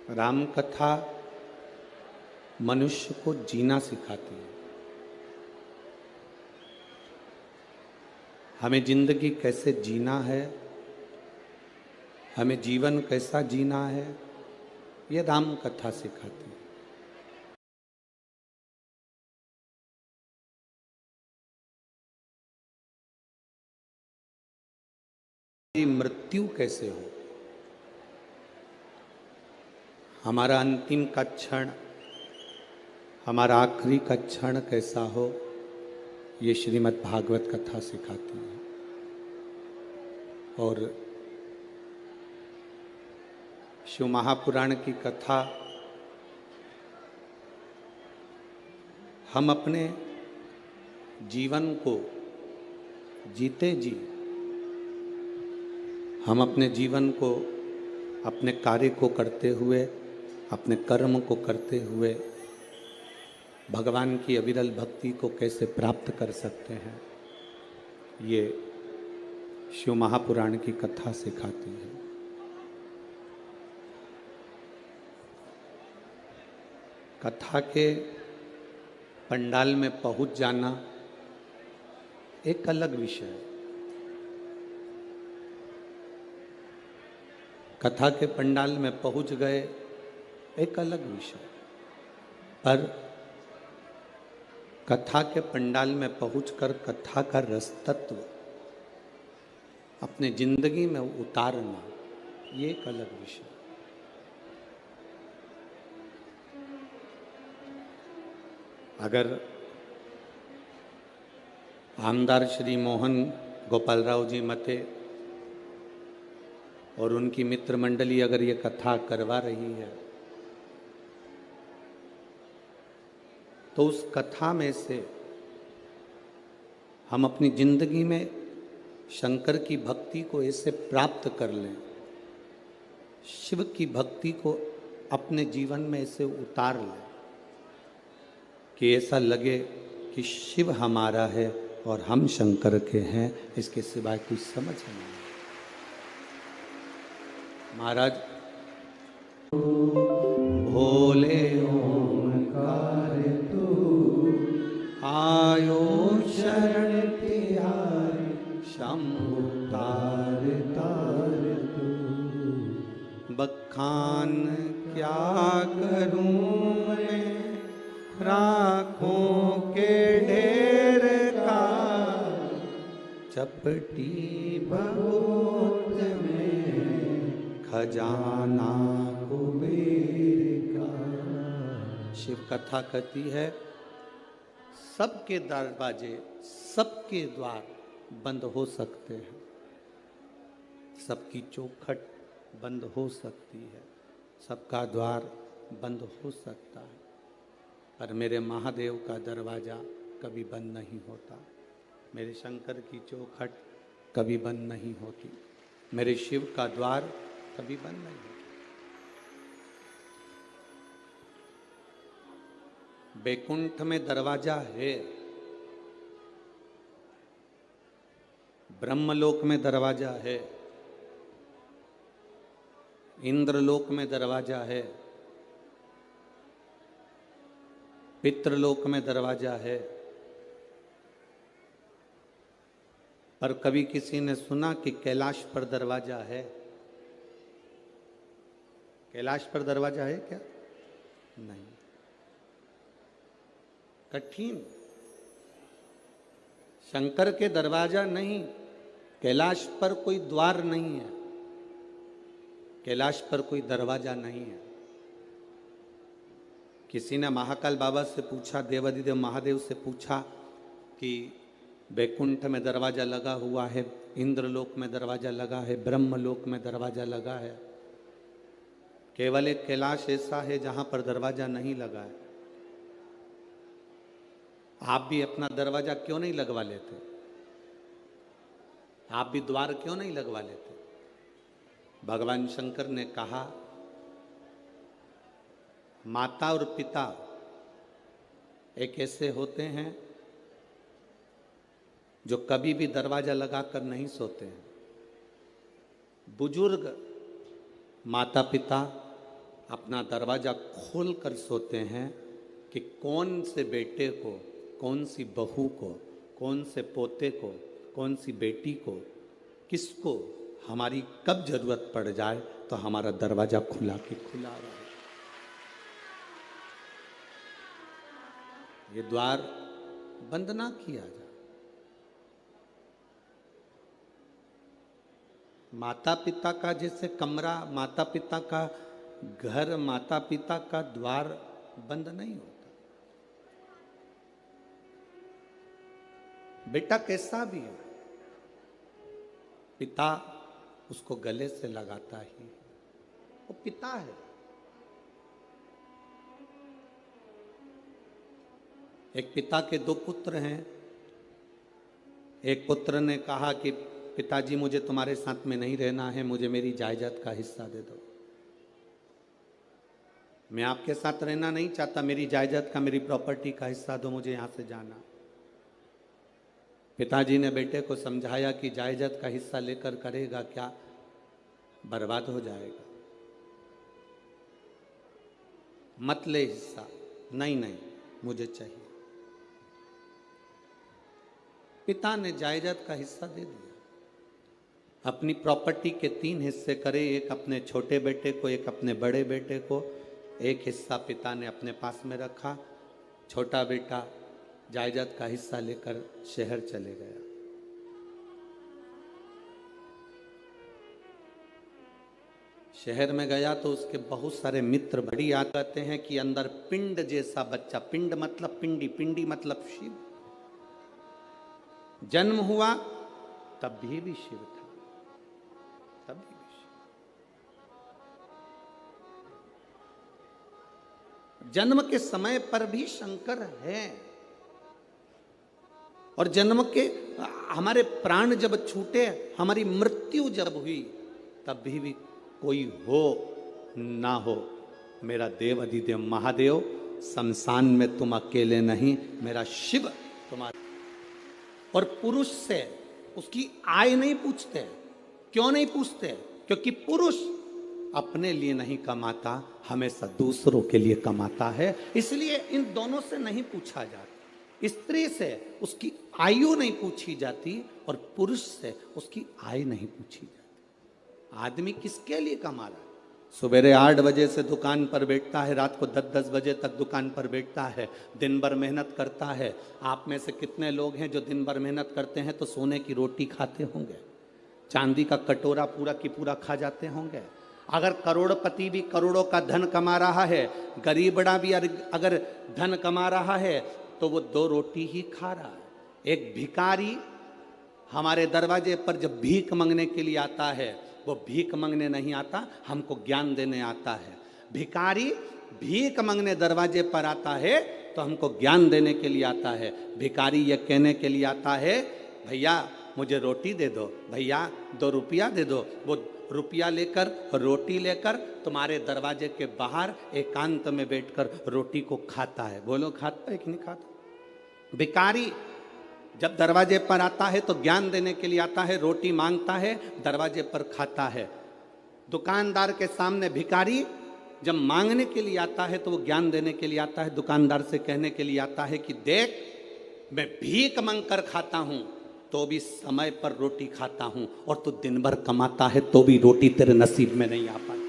राम कथा मनुष्य को जीना सिखाती है। हमें जिंदगी कैसे जीना है, हमें जीवन कैसा जीना है, ये राम कथा सिखाती है। मृत्यु कैसे हो, हमारा अंतिम का क्षण, हमारा आखिरी का क्षण कैसा हो, ये श्रीमद् भागवत कथा सिखाती है। और शिव महापुराण की कथा हम अपने जीवन को जीते जी, हम अपने जीवन को, अपने कार्य को करते हुए, अपने कर्म को करते हुए भगवान की अविरल भक्ति को कैसे प्राप्त कर सकते हैं, ये शिव महापुराण की कथा सिखाती है। कथा के पंडाल में पहुंच जाना एक अलग विषय है। कथा के पंडाल में पहुंच गए एक अलग विषय, पर कथा के पंडाल में पहुंचकर कथा का रस तत्व अपने जिंदगी में उतारना, ये एक अलग विषय। अगर आमदार श्री मोहन गोपालराव जी मते और उनकी मित्र मंडली अगर ये कथा करवा रही है, तो उस कथा में से हम अपनी जिंदगी में शंकर की भक्ति को ऐसे प्राप्त कर लें, शिव की भक्ति को अपने जीवन में ऐसे उतार लें कि ऐसा लगे कि शिव हमारा है और हम शंकर के हैं, इसके सिवाय कुछ समझ नहीं। महाराज भोले ओंकार तू आयो शरण तिहारी, शंभु तार तार तू। बखान क्या करूं मैं राखों के ढेर का, चपटी भगोत में खजाना कुबेर का। शिव कथा कहती है सबके दरवाजे, सबके द्वार बंद हो सकते हैं, सबकी चौखट बंद हो सकती है, सबका द्वार बंद हो सकता है, पर मेरे महादेव का दरवाजा कभी बंद नहीं होता, मेरे शंकर की चौखट कभी बंद नहीं होती, मेरे शिव का द्वार कभी बंद नहीं होता। बैकुंठ में दरवाजा है, ब्रह्मलोक में दरवाजा है, इंद्रलोक में दरवाजा है, पितृलोक में दरवाजा है, पर कभी किसी ने सुना कि कैलाश पर दरवाजा है? कैलाश पर दरवाजा है क्या? नहीं। कठिन, शंकर के दरवाजा नहीं, कैलाश पर कोई द्वार नहीं है, कैलाश पर कोई दरवाजा नहीं है। किसी ने महाकाल बाबा से पूछा, देवाधिदेव महादेव से पूछा कि बैकुंठ में दरवाजा लगा हुआ है, इंद्रलोक में दरवाजा लगा है, ब्रह्मलोक में दरवाजा लगा है, केवल एक कैलाश ऐसा है जहां पर दरवाजा नहीं लगा है। आप भी अपना दरवाजा क्यों नहीं लगवा लेते? आप भी द्वार क्यों नहीं लगवा लेते? भगवान शंकर ने कहा, माता और पिता एक ऐसे होते हैं जो कभी भी दरवाजा लगाकर नहीं सोते हैं। बुजुर्ग माता पिता अपना दरवाज़ा खोल कर सोते हैं कि कौन से बेटे को, कौन सी बहू को, कौन से पोते को, कौन सी बेटी को, किसको हमारी कब जरूरत पड़ जाए तो हमारा दरवाज़ा खुला के खुला रहे। ये द्वार बंद ना किया जाए। माता पिता का जैसे कमरा, माता पिता का घर, माता पिता का द्वार बंद नहीं होता। बेटा कैसा भी हो, पिता उसको गले से लगाता ही, वो पिता है। एक पिता के दो पुत्र हैं। एक पुत्र ने कहा कि पिताजी मुझे तुम्हारे साथ में नहीं रहना है, मुझे मेरी जायदाद का हिस्सा दे दो। मैं आपके साथ रहना नहीं चाहता, मेरी जायदाद का, मेरी प्रॉपर्टी का हिस्सा दो, मुझे यहां से जाना। पिताजी ने बेटे को समझाया कि जायदाद का हिस्सा लेकर करेगा क्या, बर्बाद हो जाएगा, मत ले हिस्सा। नहीं नहीं, मुझे चाहिए। पिता ने जायदाद का हिस्सा दे दिया। अपनी प्रॉपर्टी के 3 हिस्से करे, एक अपने छोटे बेटे को, एक अपने बड़े बेटे को। एक हिस्सा पिता ने अपने पास में रखा। छोटा बेटा जायदाद का हिस्सा लेकर शहर चले गया। शहर में गया तो उसके बहुत सारे मित्र बड़ी याद करते हैं कि अंदर पिंड जैसा बच्चा, पिंड मतलब पिंडी, पिंडी मतलब शिव। जन्म हुआ तब भी शिव था, तब भी शिव। जन्म के समय पर भी शंकर है, और जन्म के हमारे प्राण जब छूटे, हमारी मृत्यु जब हुई, तब भी कोई हो ना हो, मेरा देव अधिदेव महादेव, शमशान में तुम अकेले नहीं, मेरा शिव तुम्हारा। और पुरुष से उसकी आय नहीं पूछते। क्यों नहीं पूछते? क्योंकि पुरुष अपने लिए नहीं कमाता, हमेशा दूसरों के लिए कमाता है, इसलिए इन दोनों से नहीं पूछा जाता। स्त्री से उसकी आयु नहीं पूछी जाती और पुरुष से उसकी आय नहीं पूछी जाती। आदमी किसके लिए कमा रहा है? सुबह 8 बजे से दुकान पर बैठता है, रात को 10-10 बजे तक दुकान पर बैठता है, दिन भर मेहनत करता है। आप में से कितने लोग हैं जो दिन भर मेहनत करते हैं तो सोने की रोटी खाते होंगे, चांदी का कटोरा पूरा की पूरा खा जाते होंगे? अगर करोड़पति भी करोड़ों का धन कमा रहा है, गरीबड़ा भी अगर धन कमा रहा है, तो वो 2 रोटी ही खा रहा है। एक भिखारी हमारे दरवाजे पर जब भीख मांगने के लिए आता है, वो भीख मांगने नहीं आता, हमको ज्ञान देने आता है। भिखारी भीख मांगने दरवाजे पर आता है तो हमको ज्ञान देने के लिए आता है। भिखारी ये कहने के लिए आता है, भैया मुझे रोटी दे दो, भैया 2 रुपया दे दो। वो रुपया लेकर, रोटी लेकर तुम्हारे दरवाजे के बाहर एकांत में बैठकर रोटी को खाता है। बोलो, खाता है कि नहीं खाता? भिखारी जब दरवाजे पर आता है तो ज्ञान देने के लिए आता है, रोटी मांगता है, दरवाजे पर खाता है। दुकानदार के सामने भिखारी जब मांगने के लिए आता है तो वो ज्ञान देने के लिए आता है, दुकानदार से कहने के लिए आता है कि देख, मैं भीख मांग कर खाता हूं तो भी समय पर रोटी खाता हूं, और तू दिन भर कमाता है तो भी रोटी तेरे नसीब में नहीं आ पाती।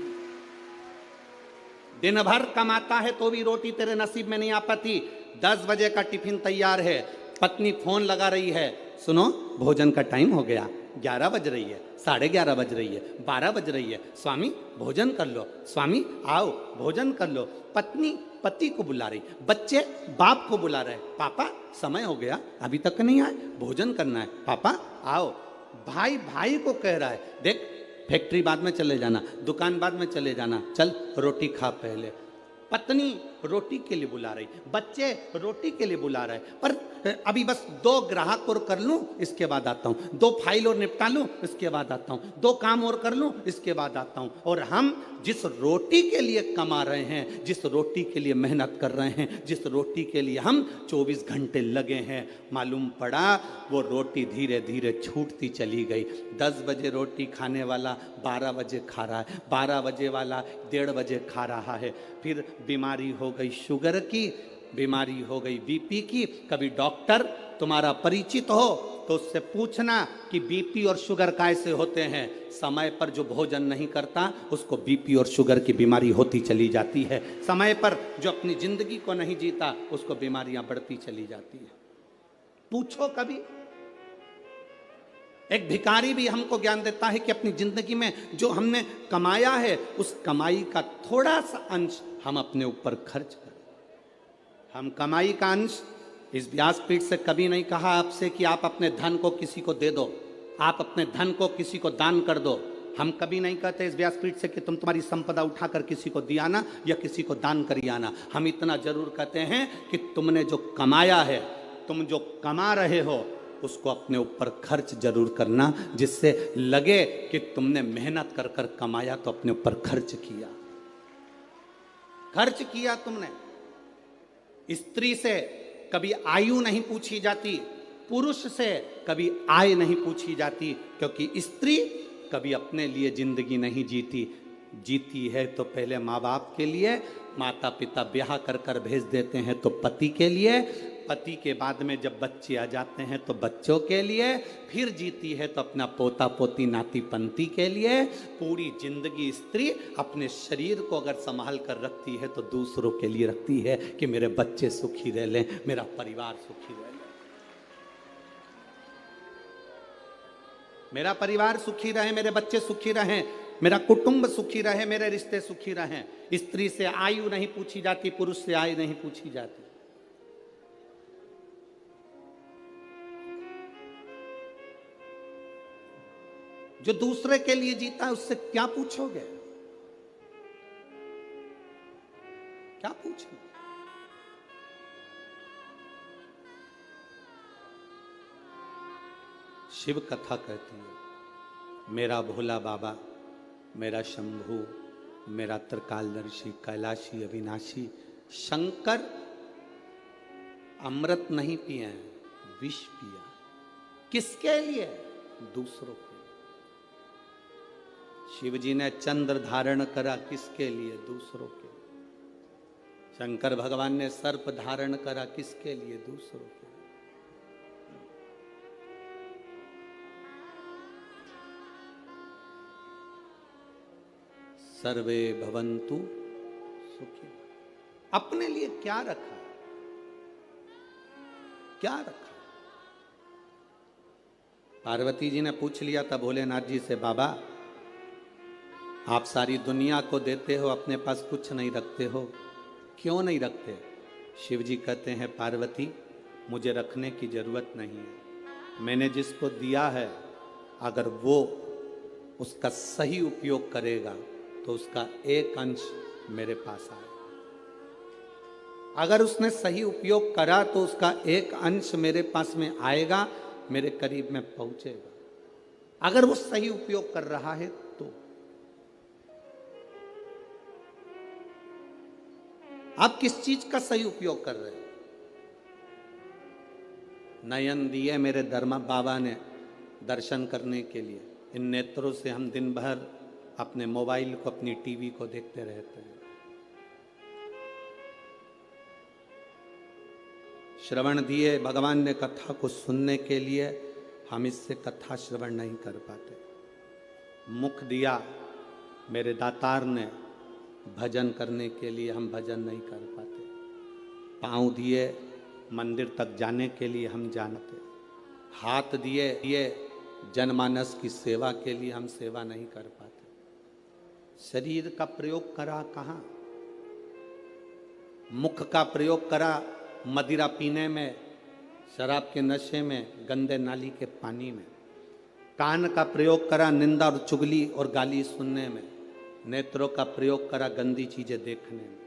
दिन भर कमाता है तो भी रोटी तेरे नसीब में नहीं आ पाती। 10 बजे का टिफिन तैयार है, पत्नी फोन लगा रही है, सुनो भोजन का टाइम हो गया, 11 बज रही है, 11:30 बज रही है, 12 बज रही है, स्वामी भोजन कर लो, स्वामी आओ भोजन कर लो। पत्नी पति को बुला रही, बच्चे बाप को बुला रहे, पापा समय हो गया अभी तक नहीं आए, भोजन करना है, पापा आओ। भाई भाई को कह रहा है, देख फैक्ट्री बाद में चले जाना, दुकान बाद में चले जाना, चल रोटी खा पहले। पत्नी रोटी के लिए बुला रही, बच्चे रोटी के लिए बुला रहे, पर अभी बस 2 ग्राहक और कर लूं इसके बाद आता हूं, 2 फाइल और निपटा लूं इसके बाद आता हूं, 2 काम और कर लूं इसके बाद आता हूं। और हम जिस रोटी के लिए कमा रहे हैं, जिस रोटी के लिए मेहनत कर रहे हैं, जिस रोटी के लिए हम 24 घंटे लगे हैं, मालूम पड़ा वो रोटी धीरे धीरे छूटती चली गई। 10 बजे रोटी खाने वाला 12 बजे खा रहा है, 12 बजे वाला 1:30 बजे खा रहा है। फिर बीमारी हो गई शुगर की, बीमारी हो गई बीपी की। कभी डॉक्टर तुम्हारा परिचित हो तो उससे पूछना कि बीपी और शुगर कैसे होते हैं। समय पर जो भोजन नहीं करता उसको बीपी और शुगर की बीमारी होती चली जाती है। समय पर जो अपनी जिंदगी को नहीं जीता उसको बीमारियां बढ़ती चली जाती है। पूछो कभी। एक भिखारी भी हमको ज्ञान देता है कि अपनी जिंदगी में जो हमने कमाया है उस कमाई का थोड़ा सा अंश हम अपने ऊपर खर्च करें। हम कमाई का अंश, इस व्यासपीठ से कभी नहीं कहा आपसे कि आप अपने धन को किसी को दे दो, आप अपने धन को किसी को दान कर दो। हम कभी नहीं कहते इस व्यासपीठ से कि तुम तुम्हारी संपदा उठाकर किसी को दिया ना या किसी को दान करिया ना। हम इतना जरूर कहते हैं कि तुमने जो कमाया है, तुम जो कमा रहे हो उसको अपने ऊपर खर्च जरूर करना, जिससे लगे कि तुमने मेहनत कर कर कमाया तो अपने ऊपर खर्च किया। खर्च किया तुमने। स्त्री से कभी आयु नहीं पूछी जाती, पुरुष से कभी आय नहीं पूछी जाती, क्योंकि स्त्री कभी अपने लिए जिंदगी नहीं जीती। जीती है तो पहले माँ बाप के लिए, माता पिता ब्याह कर कर भेज देते हैं तो पति के लिए, पति के बाद में जब बच्चे आ जाते हैं तो बच्चों के लिए, फिर जीती है तो अपना पोता पोती नाती पंती के लिए। पूरी जिंदगी स्त्री अपने शरीर को अगर संभाल कर रखती है तो दूसरों के लिए रखती है कि मेरे बच्चे सुखी रह लें, मेरा परिवार सुखी रह ले, मेरा परिवार सुखी रहे, मेरे बच्चे सुखी रहें, मेरा कुटुंब सुखी रहे, मेरे रिश्ते सुखी रहें। स्त्री से आयु नहीं पूछी जाती, पुरुष से आयु नहीं पूछी जाती। जो दूसरे के लिए जीता है उससे क्या पूछोगे, क्या पूछोगे? शिव कथा कहती है, मेरा भोला बाबा, मेरा शंभू, मेरा त्रिकालदर्शी, कैलाशी, अविनाशी शंकर अमृत नहीं पिए, विष पिया। किसके लिए? दूसरों के। शिव जी ने चंद्र धारण करा, किसके लिए? दूसरों के। शंकर भगवान ने सर्प धारण करा, किसके लिए? दूसरों के। सर्वे भवन्तु सुखी। अपने लिए क्या रखा, क्या रखा? पार्वती जी ने पूछ लिया था भोलेनाथ जी से, बाबा आप सारी दुनिया को देते हो, अपने पास कुछ नहीं रखते हो, क्यों नहीं रखते? शिव जी कहते हैं, पार्वती मुझे रखने की जरूरत नहीं है। मैंने जिसको दिया है अगर वो उसका सही उपयोग करेगा तो उसका एक अंश मेरे पास आए। अगर उसने सही उपयोग करा तो उसका एक अंश मेरे पास में आएगा, मेरे करीब में पहुंचेगा। अगर वो सही उपयोग कर रहा है तो। आप किस चीज का सही उपयोग कर रहे हैं? नयन दिए मेरे धर्मा बाबा ने दर्शन करने के लिए, इन नेत्रों से हम दिन भर अपने मोबाइल को, अपनी टीवी को देखते रहते हैं। श्रवण दिए भगवान ने कथा को सुनने के लिए, हम इससे कथा श्रवण नहीं कर पाते। मुख दिया मेरे दातार ने भजन करने के लिए, हम भजन नहीं कर पाते। पाँव दिए मंदिर तक जाने के लिए, हम जानते। हाथ दिए जनमानस की सेवा के लिए, हम सेवा नहीं कर पाते। शरीर का प्रयोग करा कहाँ? मुख का प्रयोग करा मदिरा पीने में, शराब के नशे में, गंदे नाली के पानी में। कान का प्रयोग करा निंदा और चुगली और गाली सुनने में। नेत्रों का प्रयोग करा गंदी चीजें देखने में।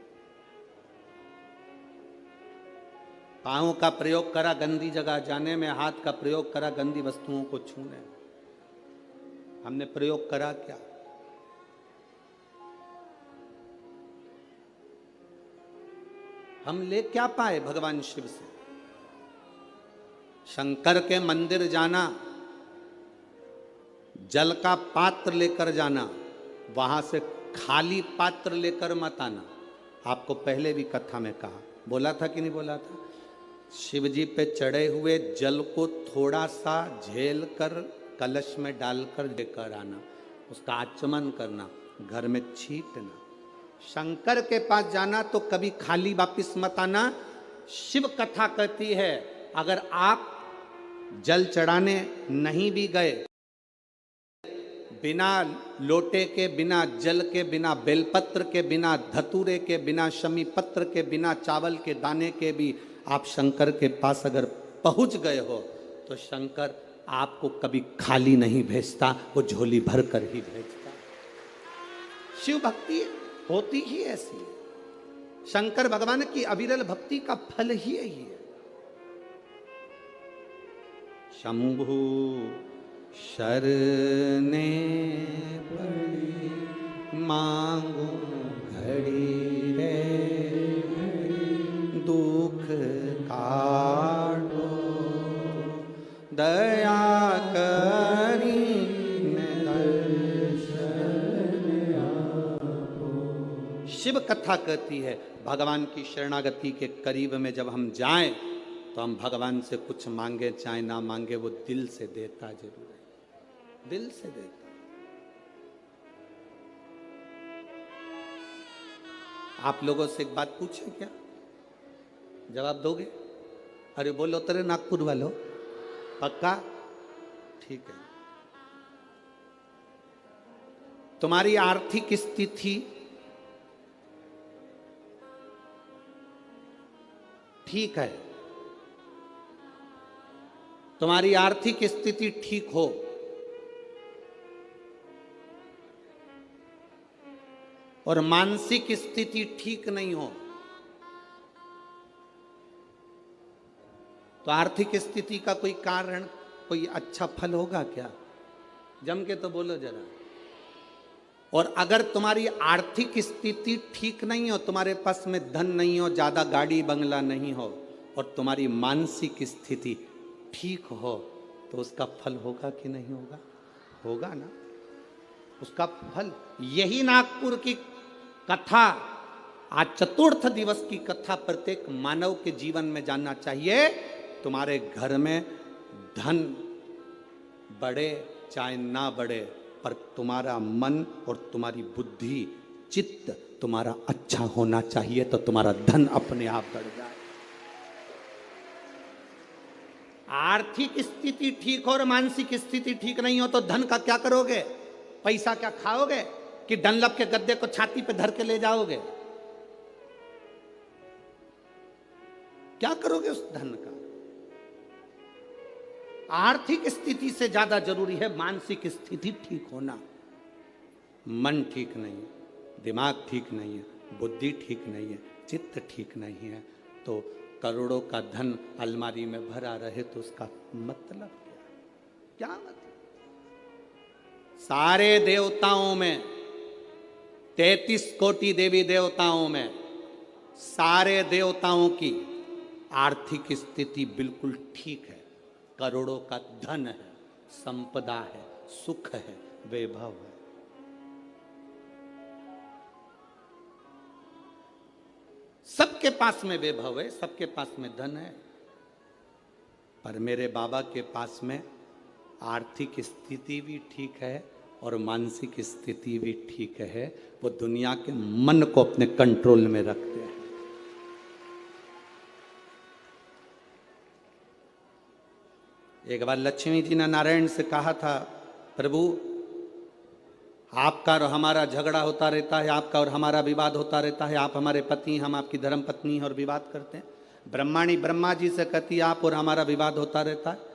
पाँव का प्रयोग करा गंदी जगह जाने में, हाथ का प्रयोग करा गंदी वस्तुओं को छूने में। हमने प्रयोग करा क्या? हम ले क्या पाए भगवान शिव से? शंकर के मंदिर जाना, जल का पात्र लेकर जाना, वहां से खाली पात्र लेकर मत आना। आपको पहले भी कथा में कहा, बोला था कि नहीं बोला था? शिव जी पे चढ़े हुए जल को थोड़ा सा झेल कर कलश में डालकर लेकर आना, उसका आचमन करना, घर में छींटना। शंकर के पास जाना तो कभी खाली वापिस मत आना। शिव कथा कहती है अगर आप जल चढ़ाने नहीं भी गए, बिना लोटे के, बिना जल के, बिना बेलपत्र के, बिना धतूरे के, बिना शमी पत्र के, बिना चावल के दाने के भी आप शंकर के पास अगर पहुंच गए हो तो शंकर आपको कभी खाली नहीं भेजता, वो झोली भर कर ही भेजता। शिव भक्ति होती ही ऐसी है। शंकर भगवान की अविरल भक्ति का फल ही यही है। शंभु शरणे पड़ी मांगू घड़ी रे, दुख काटो दया करी शिव कथा कहती है भगवान की शरणागति के करीब में जब हम जाएं तो हम भगवान से कुछ मांगे चाहे ना मांगे, वो दिल से देता जरूर है, दिल से देता। आप लोगों से एक बात पूछे क्या? जवाब दोगे? अरे बोलो तेरे नागपुर वालों, पक्का? ठीक है। तुम्हारी आर्थिक स्थिति ठीक है, तुम्हारी आर्थिक स्थिति ठीक हो और मानसिक स्थिति ठीक नहीं हो तो आर्थिक स्थिति का कोई कारण, कोई अच्छा फल होगा क्या? जम के तो बोलो जरा। और अगर तुम्हारी आर्थिक स्थिति ठीक नहीं हो, तुम्हारे पास में धन नहीं हो, ज्यादा गाड़ी बंगला नहीं हो, और तुम्हारी मानसिक स्थिति ठीक हो तो उसका फल होगा कि नहीं होगा? होगा ना। उसका फल यही नागपुर की कथा, आज चतुर्थ दिवस की कथा प्रत्येक मानव के जीवन में जानना चाहिए। तुम्हारे घर में धन बढ़े चाहे ना बढ़े, पर तुम्हारा मन और तुम्हारी बुद्धि, चित्त तुम्हारा अच्छा होना चाहिए, तो तुम्हारा धन अपने आप बढ़ जाए। आर्थिक स्थिति ठीक हो और मानसिक स्थिति ठीक नहीं हो तो धन का क्या करोगे? पैसा क्या खाओगे कि डनलप के गद्दे को छाती पे धर के ले जाओगे? क्या करोगे उस धन का? आर्थिक स्थिति से ज्यादा जरूरी है मानसिक स्थिति ठीक होना। मन ठीक नहीं है, दिमाग ठीक नहीं है, बुद्धि ठीक नहीं है, चित्त ठीक नहीं है, तो करोड़ों का धन अलमारी में भरा रहे तो उसका मतलब क्या? क्या मतलब? सारे देवताओं में, 33 कोटि देवी देवताओं में, सारे देवताओं की आर्थिक स्थिति बिल्कुल ठीक है। करोड़ों का धन है, संपदा है, सुख है, वैभव है। सबके पास में वैभव है, सबके पास में धन है, पर मेरे बाबा के पास में आर्थिक स्थिति भी ठीक है और मानसिक स्थिति भी ठीक है। वो दुनिया के मन को अपने कंट्रोल में रखते हैं। एक बार लक्ष्मी जी ने नारायण से कहा था, प्रभु आपका और हमारा झगड़ा होता रहता है, आपका और हमारा विवाद होता रहता है, आप हमारे पति, हम आपकी धर्म पत्नी और विवाद करते हैं। ब्रह्माणी ब्रह्मा जी से कहती है आप और हमारा विवाद होता रहता है।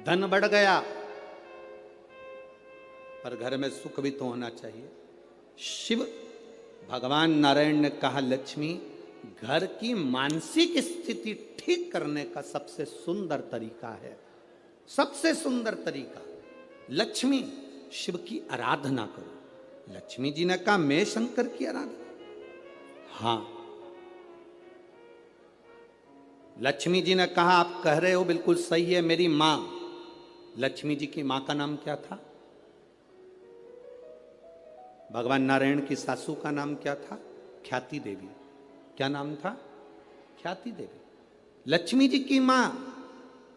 धन बढ़ गया पर घर में सुख भी तो होना चाहिए। शिव भगवान नारायण ने कहा लक्ष्मी घर की मानसिक स्थिति ठीक करने का सबसे सुंदर तरीका है, सबसे सुंदर तरीका। लक्ष्मी शिव की आराधना करो। लक्ष्मी जी ने कहा मैं शंकर की आराधना, हां लक्ष्मी जी ने कहा आप कह रहे हो बिल्कुल सही है। मेरी मां, लक्ष्मी जी की मां का नाम क्या था? भगवान नारायण की सासू का नाम क्या था? ख्याति देवी। क्या नाम था? ख्याति देवी। लक्ष्मी जी की मां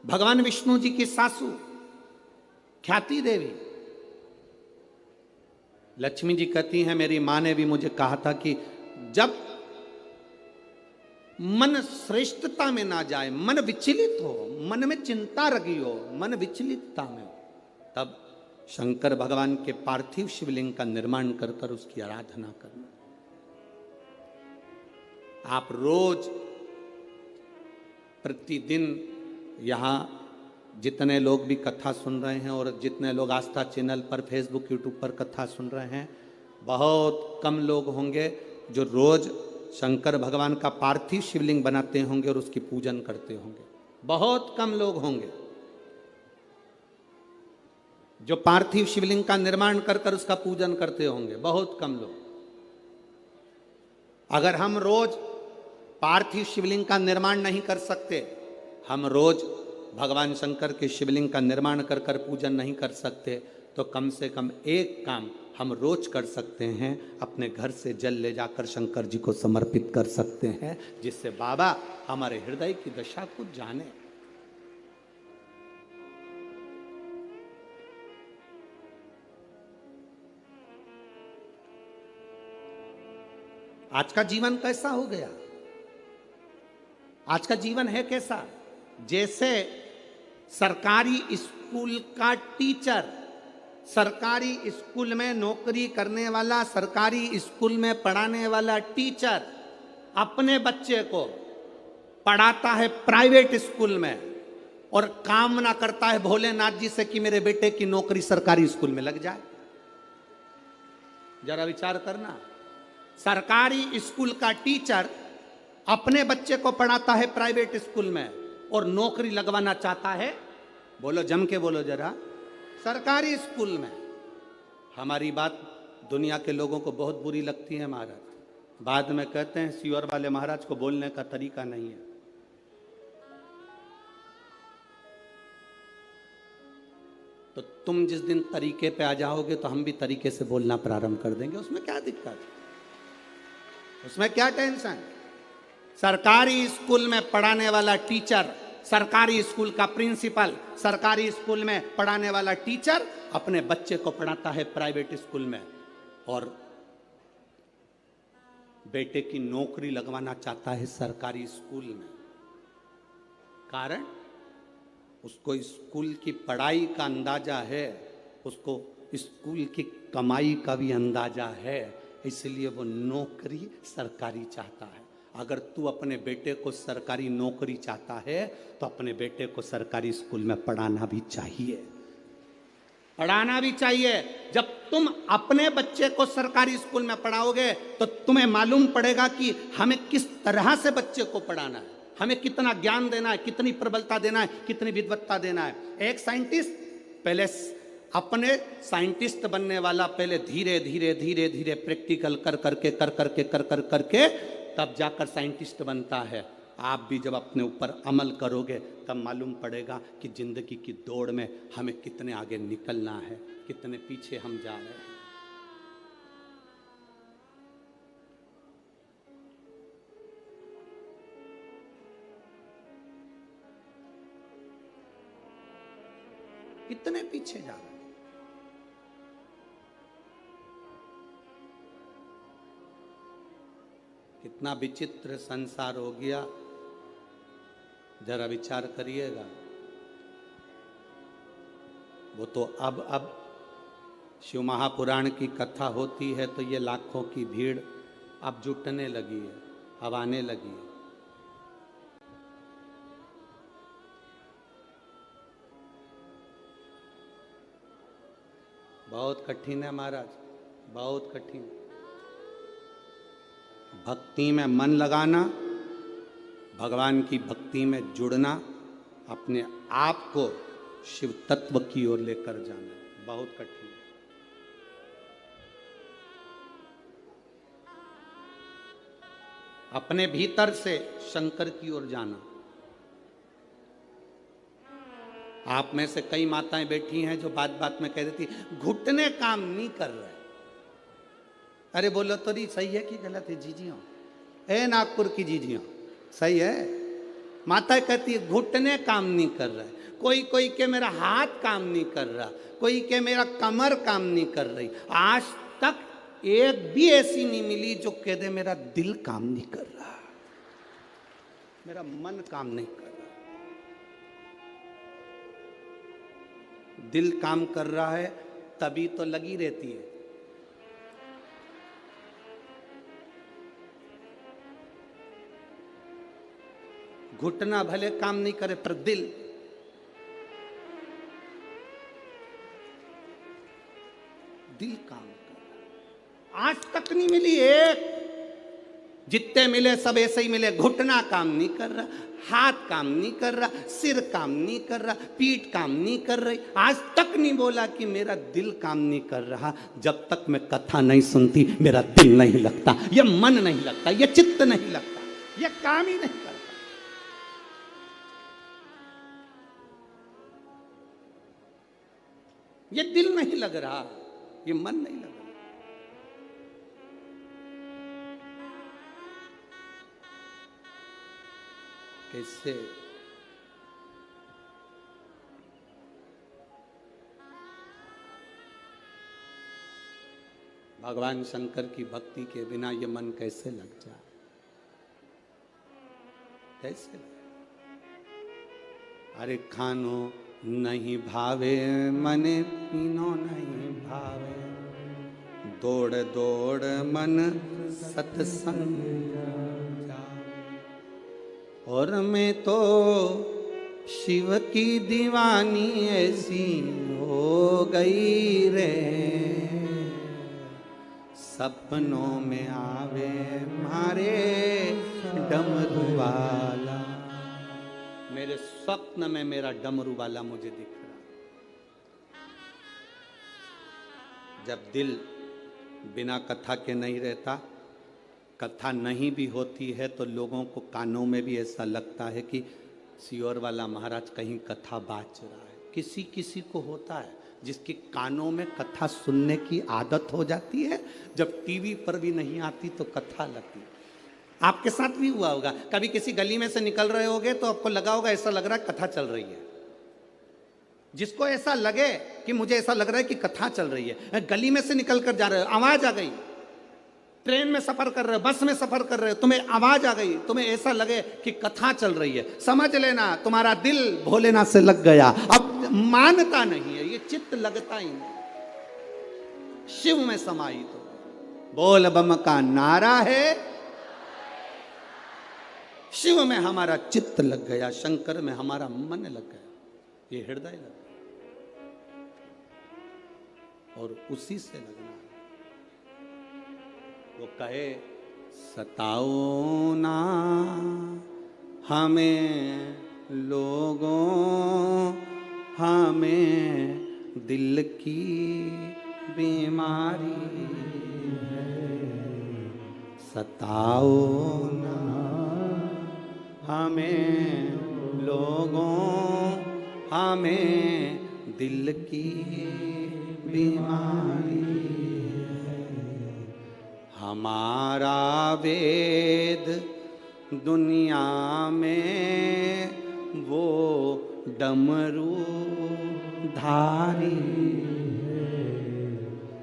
भगवान विष्णु जी की सासू ख्याति देवी। लक्ष्मी जी कहती हैं मेरी मां ने भी मुझे कहा था कि जब मन श्रेष्ठता में ना जाए, मन विचलित हो, मन में चिंता लगी हो, मन विचलितता में हो, तब शंकर भगवान के पार्थिव शिवलिंग का निर्माण कर कर उसकी आराधना करना। आप रोज प्रतिदिन यहां जितने लोग भी कथा सुन रहे हैं और जितने लोग आस्था चैनल पर, फेसबुक, यूट्यूब पर कथा सुन रहे हैं, बहुत कम लोग होंगे जो रोज शंकर भगवान का पार्थिव शिवलिंग बनाते होंगे और उसकी पूजन करते होंगे। बहुत कम लोग होंगे जो पार्थिव शिवलिंग का निर्माण कर कर उसका पूजन करते होंगे, बहुत कम लोग। अगर हम रोज पार्थिव शिवलिंग का निर्माण नहीं कर सकते, हम रोज भगवान शंकर के शिवलिंग का निर्माण कर कर पूजन नहीं कर सकते, तो कम से कम एक काम हम रोज कर सकते हैं, अपने घर से जल ले जाकर शंकर जी को समर्पित कर सकते हैं, जिससे बाबा हमारे हृदय की दशा को जाने। आज का जीवन कैसा हो गया? आज का जीवन है कैसा? जैसे सरकारी स्कूल का टीचर, सरकारी स्कूल में नौकरी करने वाला, सरकारी स्कूल में पढ़ाने वाला टीचर अपने बच्चे को पढ़ाता है प्राइवेट स्कूल में और कामना करता है भोलेनाथ जी से कि मेरे बेटे की नौकरी सरकारी स्कूल में लग जाए। जरा विचार करना, सरकारी स्कूल का टीचर अपने बच्चे को पढ़ाता है प्राइवेट स्कूल में और नौकरी लगवाना चाहता है, बोलो जम के बोलो जरा, सरकारी स्कूल में। हमारी बात दुनिया के लोगों को बहुत बुरी लगती है महाराज, बाद में कहते हैं सीवर वाले महाराज को बोलने का तरीका नहीं है। तो तुम जिस दिन तरीके पे आ जाओगे तो हम भी तरीके से बोलना प्रारंभ कर देंगे, उसमें क्या दिक्कत, उसमें क्या टेंशन। सरकारी स्कूल में पढ़ाने वाला टीचर, सरकारी स्कूल का प्रिंसिपल, सरकारी स्कूल में पढ़ाने वाला टीचर अपने बच्चे को पढ़ाता है प्राइवेट स्कूल में और बेटे की नौकरी लगवाना चाहता है सरकारी स्कूल में। कारण उसको स्कूल की पढ़ाई का अंदाजा है, उसको स्कूल की कमाई का भी अंदाजा है, इसलिए वो नौकरी सरकारी चाहता है। अगर तू अपने बेटे को सरकारी नौकरी चाहता है तो अपने बेटे को सरकारी स्कूल में पढ़ाना भी चाहिए, पढ़ाना भी चाहिए। जब तुम अपने बच्चे को सरकारी स्कूल में पढ़ाओगे तो तुम्हें मालूम पड़ेगा कि हमें किस तरह से बच्चे को पढ़ाना है, हमें कितना ज्ञान देना है, कितनी प्रबलता देना है, कितनी विद्वत्ता देना है। एक साइंटिस्ट पहले अपने साइंटिस्ट बनने वाला पहले धीरे धीरे धीरे धीरे प्रैक्टिकल कर करके करके तब जाकर साइंटिस्ट बनता है। आप भी जब अपने ऊपर अमल करोगे तब मालूम पड़ेगा कि जिंदगी की दौड़ में हमें कितने आगे निकलना है, कितने पीछे हम जा रहे हैं। कितने पीछे जा रहे हैं। कितना विचित्र संसार हो गया, जरा विचार करिएगा। वो तो अब शिव महापुराण की कथा होती है तो ये लाखों की भीड़ अब जुटने लगी है, अब आने लगी है। बहुत कठिन है महाराज, बहुत कठिन। भक्ति में मन लगाना, भगवान की भक्ति में जुड़ना, अपने आप को शिव तत्व की ओर लेकर जाना बहुत कठिन है। अपने भीतर से शंकर की ओर जाना। आप में से कई माताएं बैठी हैं जो बात बात में कह देती घुटने काम नहीं कर रहे। अरे बोलो तो नहीं, सही है कि गलत है जीजियों? ए नागपुर की जीजियों, सही है? माता कहती है घुटने काम नहीं कर रहा है। कोई के मेरा हाथ काम नहीं कर रहा, कोई के मेरा कमर काम नहीं कर रही। आज तक एक भी ऐसी नहीं मिली जो कह दे मेरा दिल काम नहीं कर रहा, मेरा मन काम नहीं कर रहा। दिल काम कर रहा है तभी तो लगी रहती है। घुटना भले काम नहीं करे पर दिल, काम कर रहा। आज तक नहीं मिली एक, जितने मिले सब ऐसे ही मिले। घुटना काम नहीं कर रहा, हाथ काम नहीं कर रहा, सिर काम नहीं कर रहा, पीठ काम नहीं कर रही। आज तक नहीं बोला कि मेरा दिल काम नहीं कर रहा। जब तक मैं कथा नहीं सुनती मेरा दिल नहीं लगता, ये मन नहीं लगता, ये चित्त नहीं लगता, ये काम ही नहीं करता। ये दिल नहीं लग रहा, ये मन नहीं लग रहा। कैसे? भगवान शंकर की भक्ति के बिना ये मन कैसे लग जाए? कैसे? अरे खानो नहीं भावे मने पीनो नहीं भावे, दौड़ दौड़ मन सत्संग जावे। और मैं तो शिव की दीवानी ऐसी हो गई रे, सपनों में आवे मारे डमरू वाला। मेरे स्वप्न में मेरा डमरू वाला मुझे दिख रहा। जब दिल बिना कथा के नहीं रहता, कथा नहीं भी होती है तो लोगों को कानों में भी ऐसा लगता है कि सियोर वाला महाराज कहीं कथा बाच रहा है। किसी किसी को होता है जिसके कानों में कथा सुनने की आदत हो जाती है, जब टीवी पर भी नहीं आती तो कथा लगती है। आपके साथ भी हुआ होगा, कभी किसी गली में से निकल रहे होगे तो आपको लगा होगा ऐसा लग रहा है कथा चल रही है। जिसको ऐसा लगे कि मुझे ऐसा लग रहा है कि कथा चल रही है, गली में से निकल कर जा रहे हो, आवाज आ गई, ट्रेन में सफर कर रहे हो, बस में सफर कर रहे हो, तुम्हें आवाज आ गई, तुम्हें ऐसा लगे कि कथा चल रही है, समझ लेना तुम्हारा दिल भोलेनाथ से लग गया। अब मानता नहीं है, ये चित्त लगता ही नहीं, शिव में समाहित हो। बोल बम का नारा है, शिव में हमारा चित्त लग गया, शंकर में हमारा मन लग गया, ये हृदय लग गया और उसी से लगना है। वो कहे सताओ ना हमें लोगों, हमें दिल की बीमारी है। सताओ ना हमें लोगों, हमें दिल की बीमारी है। हमारा वेद दुनिया में वो डमरू धारी है।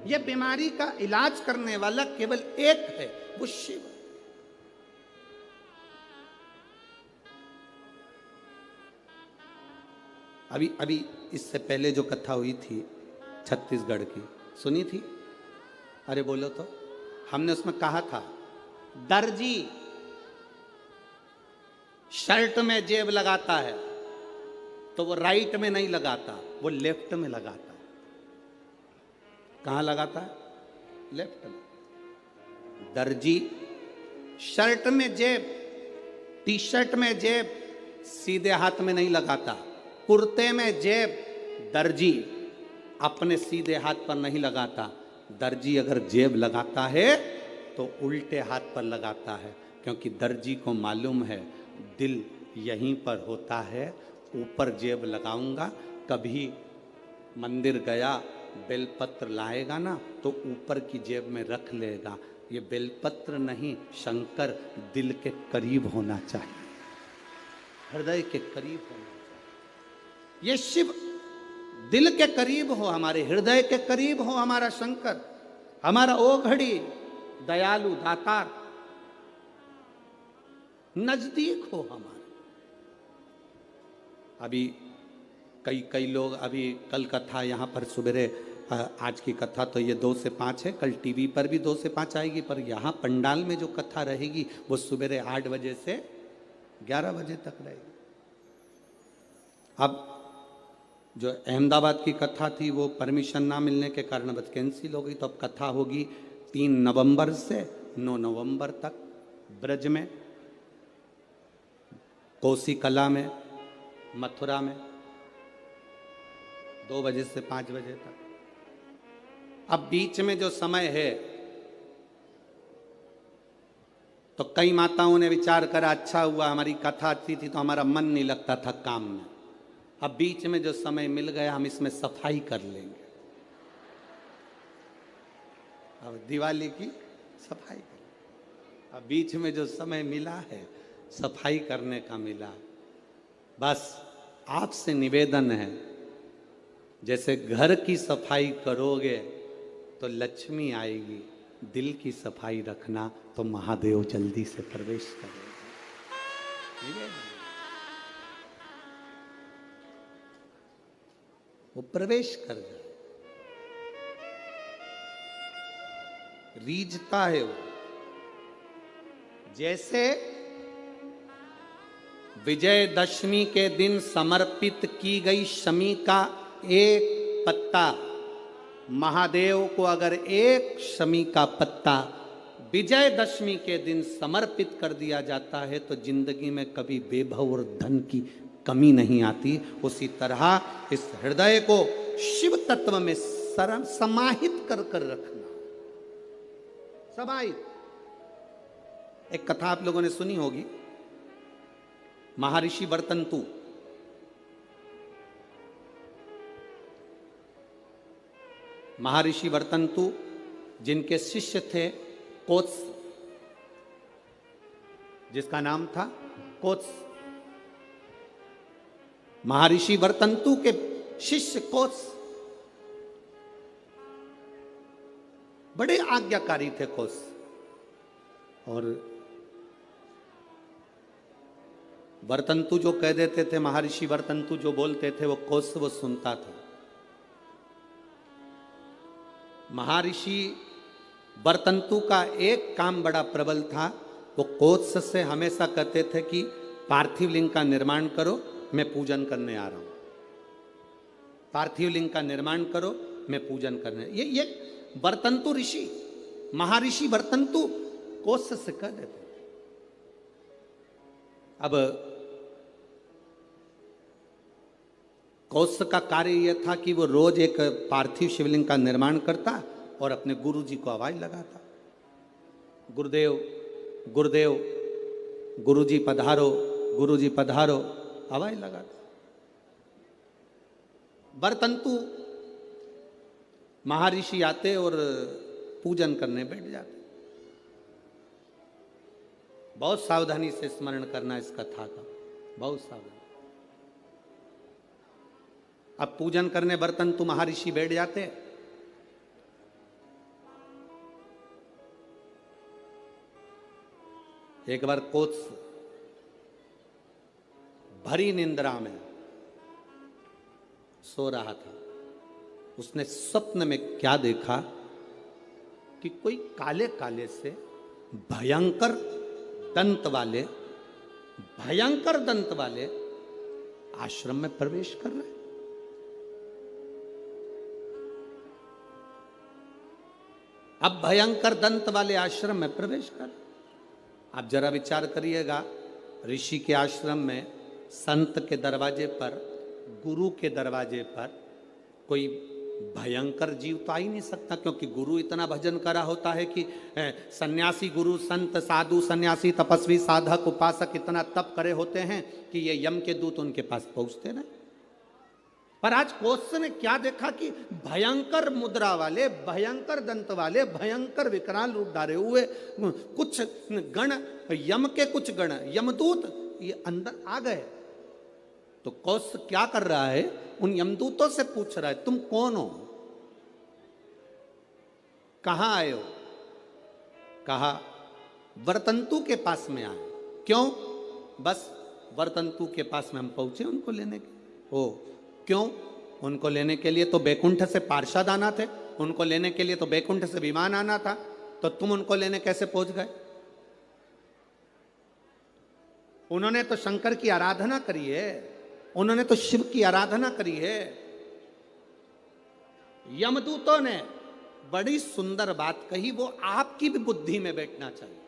ये बीमारी का इलाज करने वाला केवल एक है, वो शिव। अभी इससे पहले जो कथा हुई थी छत्तीसगढ़ की, सुनी थी? अरे बोलो तो। हमने उसमें कहा था दर्जी शर्ट में जेब लगाता है तो वो राइट में नहीं लगाता, वो लेफ्ट में लगाता है। कहां लगाता है? लेफ्ट में। दर्जी शर्ट में जेब, टी शर्ट में जेब सीधे हाथ में नहीं लगाता, कुर्ते में जेब दर्जी अपने सीधे हाथ पर नहीं लगाता। दर्जी अगर जेब लगाता है तो उल्टे हाथ पर लगाता है, क्योंकि दर्जी को मालूम है दिल यहीं पर होता है, ऊपर जेब लगाऊंगा। कभी मंदिर गया बेलपत्र लाएगा ना तो ऊपर की जेब में रख लेगा। ये बेलपत्र नहीं, शंकर दिल के करीब होना चाहिए, हृदय के करीब होना चाहिए। ये शिव दिल के करीब हो, हमारे हृदय के करीब हो हमारा शंकर, हमारा ओघड़ी दयालु दातार नजदीक हो हमारे। अभी कई लोग, अभी कल कथा यहाँ पर सुबह, आज की कथा तो ये 2 से 5 है, कल टीवी पर भी 2 से 5 आएगी, पर यहाँ पंडाल में जो कथा रहेगी वो सुबह 8 बजे से 11 बजे तक रहेगी। अब जो अहमदाबाद की कथा थी वो परमिशन ना मिलने के कारण बस कैंसिल हो गई, तो अब कथा होगी 3 नवंबर से 9 नवंबर तक ब्रज में, कोसी कला में, मथुरा में 2 बजे से 5 बजे तक। अब बीच में जो समय है तो कई माताओं ने विचार करा अच्छा हुआ हमारी कथा अच्छी थी तो हमारा मन नहीं लगता था काम में, अब बीच में जो समय मिल गया हम इसमें सफाई कर लेंगे, अब दिवाली की सफाई कर। अब बीच में जो समय मिला है सफाई करने का मिला। बस आपसे निवेदन है, जैसे घर की सफाई करोगे तो लक्ष्मी आएगी, दिल की सफाई रखना तो महादेव जल्दी से प्रवेश करेगा। वो प्रवेश कर जाए, रीझता है वो। जैसे विजयदशमी के दिन समर्पित की गई शमी का एक पत्ता, महादेव को अगर एक शमी का पत्ता विजयदशमी के दिन समर्पित कर दिया जाता है तो जिंदगी में कभी बेभव और धन की कमी नहीं आती। उसी तरह इस हृदय को शिव तत्व में समाहित कर कर रखना, समाहित। एक कथा आप लोगों ने सुनी होगी, महर्षि वर्तंतु। महर्षि वर्तंतु जिनके शिष्य थे कोत्स, जिसका नाम था कोत्स। महर्षि वर्तंतु के शिष्य कोत्स बड़े आज्ञाकारी थे कोत्स, और वर्तंतु जो कह देते थे, महर्षि वर्तंतु जो बोलते थे वो कोत्स वो सुनता था। महर्षि वर्तंतु का एक काम बड़ा प्रबल था, वो कोत्स से हमेशा कहते थे कि पार्थिव लिंग का निर्माण करो, मैं पूजन करने आ रहा हूं। पार्थिव लिंग का निर्माण करो, मैं पूजन करने। ये वर्तंतु ऋषि, महर्षि वर्तंतु कोत्स से कह देते थे। अब कोत्स का कार्य यह था कि वो रोज एक पार्थिव शिवलिंग का निर्माण करता और अपने गुरुजी को आवाज लगाता, गुरुदेव गुरुदेव, गुरुजी पधारो, गुरुजी पधारो, आवाज लगाता। वर्तंतु महर्षि आते और पूजन करने बैठ जाते। बहुत सावधानी से स्मरण करना इस कथा का, बहुत सावधानी। अब पूजन करने वर्तंतु महर्षि बैठ जाते। एक बार कोत्स भरी निंद्रा में सो रहा था। उसने स्वप्न में क्या देखा कि कोई काले काले से भयंकर दंत वाले आश्रम में प्रवेश कर रहे। अब भयंकर दंत वाले आश्रम में प्रवेश कर, आप जरा विचार करिएगा, ऋषि के आश्रम में संत के दरवाजे पर, गुरु के दरवाजे पर कोई भयंकर जीव तो आ ही नहीं सकता, क्योंकि गुरु इतना भजन करा होता है कि सन्यासी गुरु संत साधु सन्यासी तपस्वी साधक उपासक इतना तप करे होते हैं कि ये यम के दूत उनके पास पहुंचते ना। पर आज कोष ने क्या देखा कि भयंकर मुद्रा वाले, भयंकर दंत वाले, भयंकर विकराल रूप धारे हुए कुछ गण, यम के कुछ गण, यमदूत ये अंदर आ गए। तो कौश क्या कर रहा है, उन यमदूतों से पूछ रहा है तुम कौन हो, कहां आए हो। कहा वर्तंतु के पास में आए। क्यों? बस वर्तंतु के पास में हम पहुंचे उनको लेने के। ओ क्यों? उनको लेने के लिए तो बैकुंठ से पार्षद आना थे, उनको लेने के लिए तो बैकुंठ से विमान आना था, तो तुम उनको लेने कैसे पहुंच गए? उन्होंने तो शंकर की आराधना करी है, उन्होंने तो शिव की आराधना करी है। यमदूतों ने बड़ी सुंदर बात कही, वो आपकी भी बुद्धि में बैठना चाहिए।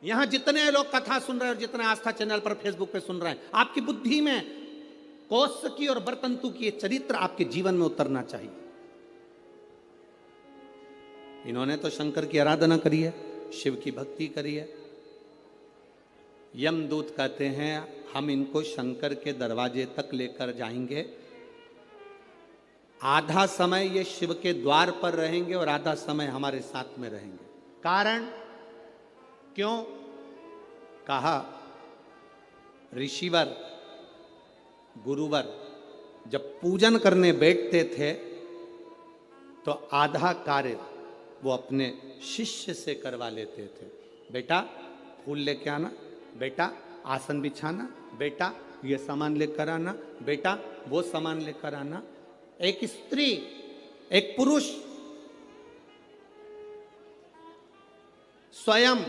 यहां जितने लोग कथा सुन रहे हैं और जितने आस्था चैनल पर फेसबुक पे सुन रहे हैं, आपकी बुद्धि में कौश की और वर्तंतु की ये चरित्र आपके जीवन में उतरना चाहिए। इन्होंने तो शंकर की आराधना करी है, शिव की भक्ति करी है। यमदूत कहते हैं हम इनको शंकर के दरवाजे तक लेकर जाएंगे, आधा समय ये शिव के द्वार पर रहेंगे और आधा समय हमारे साथ में रहेंगे। कारण क्यों? कहा ऋषिवर गुरुवर जब पूजन करने बैठते थे तो आधा कार्य वो अपने शिष्य से करवा लेते थे। बेटा फूल लेके आना, बेटा आसन बिछाना, बेटा ये सामान लेकर आना, बेटा वो सामान लेकर आना। एक स्त्री एक पुरुष स्वयं,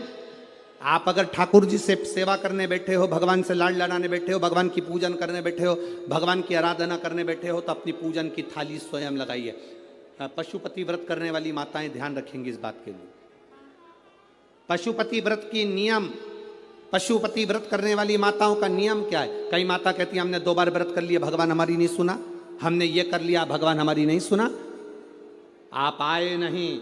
आप अगर ठाकुर जी से सेवा करने बैठे हो, भगवान से लाड लड़ाने बैठे हो, भगवान की पूजन करने बैठे हो, भगवान की आराधना करने बैठे हो, तो अपनी पूजन की थाली स्वयं लगाइए। पशुपति व्रत करने वाली माताएं ध्यान रखेंगी इस बात के लिए। पशुपति व्रत की नियम, पशुपति व्रत करने वाली माताओं का नियम क्या है? कई माता कहती है हमने 2 बार व्रत कर लिया, भगवान हमारी नहीं सुना, हमने ये कर लिया, भगवान हमारी नहीं सुना। आप आए नहीं,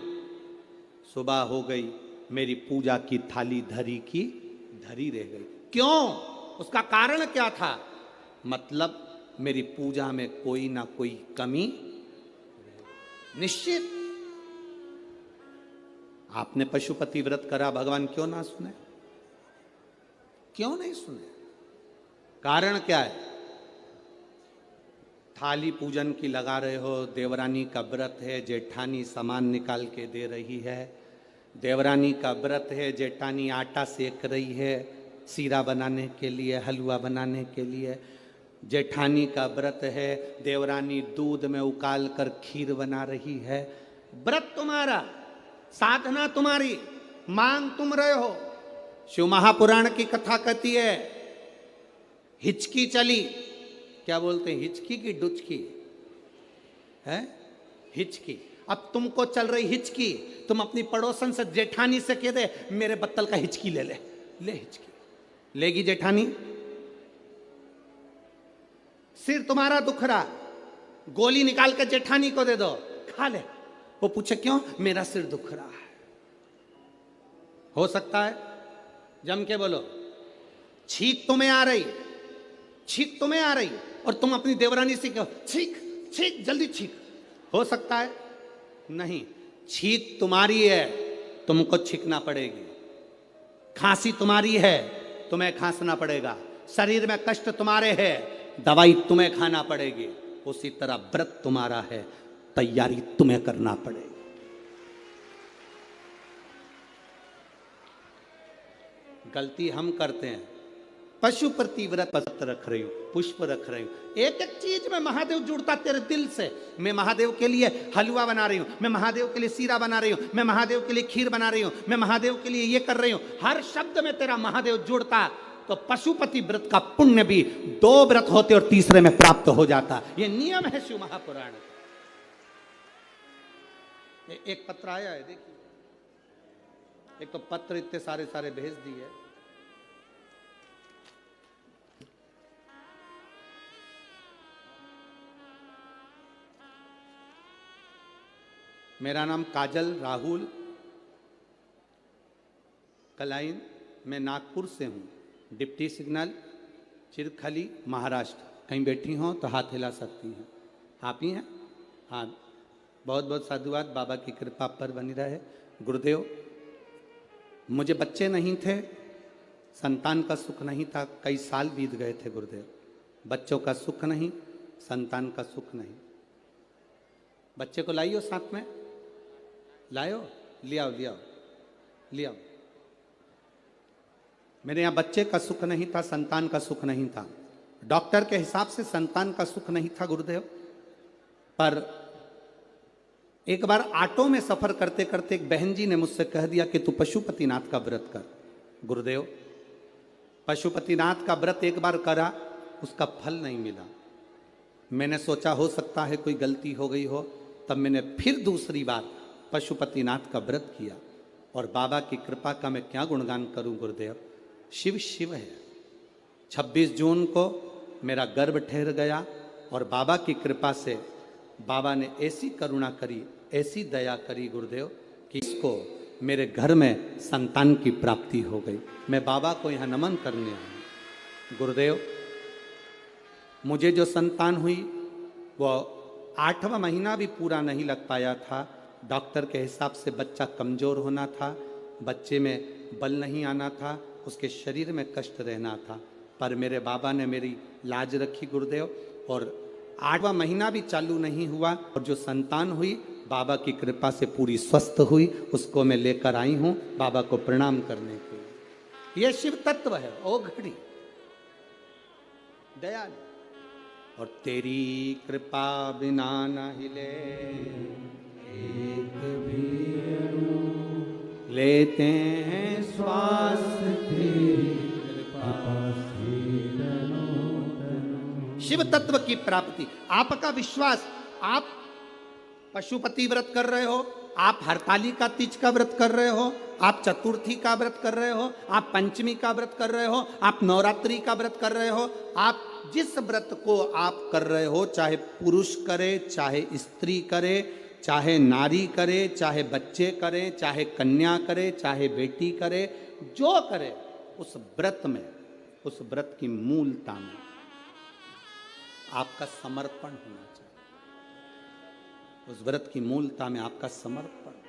सुबह हो गई, मेरी पूजा की थाली धरी की धरी रह गई। क्यों? उसका कारण क्या था? मतलब मेरी पूजा में कोई ना कोई कमी निश्चित। आपने पशुपति व्रत करा, भगवान क्यों ना सुने? क्यों नहीं सुने? कारण क्या है? थाली पूजन की लगा रहे हो, देवरानी का व्रत है, जेठानी सामान निकाल के दे रही है, देवरानी का व्रत है, जेठानी आटा सेक रही है सीरा बनाने के लिए, हलवा बनाने के लिए, जेठानी का व्रत है, देवरानी दूध में उकाल कर खीर बना रही है। व्रत तुम्हारा, साधना तुम्हारी, मांग तुम रहे हो। शिव महापुराण की कथा कहती है हिचकी चली, क्या बोलते हैं, हिचकी की डुचकी है, हिचकी। अब तुमको चल रही हिचकी, तुम अपनी पड़ोसन से जेठानी से कह दे मेरे बत्तल का हिचकी ले ले, ले हिचकी लेगी जेठानी? सिर तुम्हारा दुख रहा, गोली निकाल के जेठानी को दे दो, खा ले, वो पूछे क्यों? मेरा सिर दुख रहा है। हो सकता है? जम के बोलो। छींक तुम्हें आ रही, छींक तुम्हें आ रही और तुम अपनी देवरानी से कहो छींक छींक जल्दी छींक, हो सकता है? नहीं, छींक तुम्हारी है, तुमको छींकना पड़ेगी। खांसी तुम्हारी है, तुम्हें खांसना पड़ेगा। शरीर में कष्ट तुम्हारे है, दवाई तुम्हें खाना पड़ेगी। उसी तरह व्रत तुम्हारा है, तैयारी तुम्हें करना पड़ेगी। गलती हम करते हैं। पशुपति व्रत पत्र रख रही हूं, पुष्प रख रही हूं, एक एक चीज में महादेव जुड़ता तेरे दिल से। मैं महादेव के लिए हलवा बना रही हूं, मैं महादेव के लिए सीरा बना रही हूं, मैं महादेव के लिए खीर बना रही हूं, मैं महादेव के लिए ये कर रही हूं। हर शब्द में तेरा महादेव जुड़ता, तो पशुपति व्रत का पुण्य भी 2 व्रत होते और तीसरे में प्राप्त हो जाता। ये नियम है शिव महापुराण का। एक पत्र आया है, देखिए। एक तो पत्र इतने सारे सारे भेज दिए। मेरा नाम काजल राहुल कलाइन, मैं नागपुर से हूँ, डिप्टी सिग्नल चिरखली महाराष्ट्र। कहीं बैठी हों तो हाथ हिला सकती हैं। आप ही हैं? हाँ, बहुत बहुत साधुवाद, बाबा की कृपा पर बनी रहे। गुरुदेव, मुझे बच्चे नहीं थे, संतान का सुख नहीं था, कई साल बीत गए थे गुरुदेव। बच्चों का सुख नहीं, संतान का सुख नहीं। बच्चे को लाइयो साथ में, लायो, ले आओ ले आओ ले आओ। मेरे यहाँ बच्चे का सुख नहीं था, संतान का सुख नहीं था। डॉक्टर के हिसाब से संतान का सुख नहीं था गुरुदेव। पर एक बार ऑटो में सफर करते करते एक बहन जी ने मुझसे कह दिया कि तू पशुपतिनाथ का व्रत कर। गुरुदेव, पशुपतिनाथ का व्रत एक बार करा, उसका फल नहीं मिला। मैंने सोचा हो सकता है कोई गलती हो गई हो, तब मैंने फिर दूसरी बार पशुपतिनाथ का व्रत किया और बाबा की कृपा का मैं क्या गुणगान करूं गुरुदेव। शिव शिव है। 26 जून को मेरा गर्भ ठहर गया और बाबा की कृपा से बाबा ने ऐसी करुणा करी, ऐसी दया करी गुरुदेव कि इसको मेरे घर में संतान की प्राप्ति हो गई। मैं बाबा को यहाँ नमन करने आया। गुरुदेव, मुझे जो संतान हुई वो 8वां महीना भी पूरा नहीं लग पाया था। डॉक्टर के हिसाब से बच्चा कमज़ोर होना था, बच्चे में बल नहीं आना था, उसके शरीर में कष्ट रहना था। पर मेरे बाबा ने मेरी लाज रखी गुरुदेव, और 8वां महीना भी चालू नहीं हुआ और जो संतान हुई बाबा की कृपा से पूरी स्वस्थ हुई। उसको मैं लेकर आई हूँ बाबा को प्रणाम करने के लिए। यह शिव तत्व है। ओ घड़ी दयालु, और तेरी कृपा बिना न हिले एक भी अणु, लेते हैं श्वास तेरी कृपा से तनो तनो। शिव तत्व की प्राप्ति, आपका विश्वास। आप पशुपति व्रत कर रहे हो, आप हरतालिका तीज का व्रत कर रहे हो, आप चतुर्थी का व्रत कर रहे हो, आप पंचमी का व्रत कर रहे हो, आप नवरात्रि का व्रत कर रहे हो। आप जिस व्रत को आप कर रहे हो, चाहे पुरुष करे, चाहे स्त्री करे, चाहे नारी करे, चाहे बच्चे करें, चाहे कन्या करे, चाहे बेटी करे, जो करे, उस व्रत में, उस व्रत की मूलता में आपका समर्पण होना चाहिए। उस व्रत की मूलता में आपका समर्पण।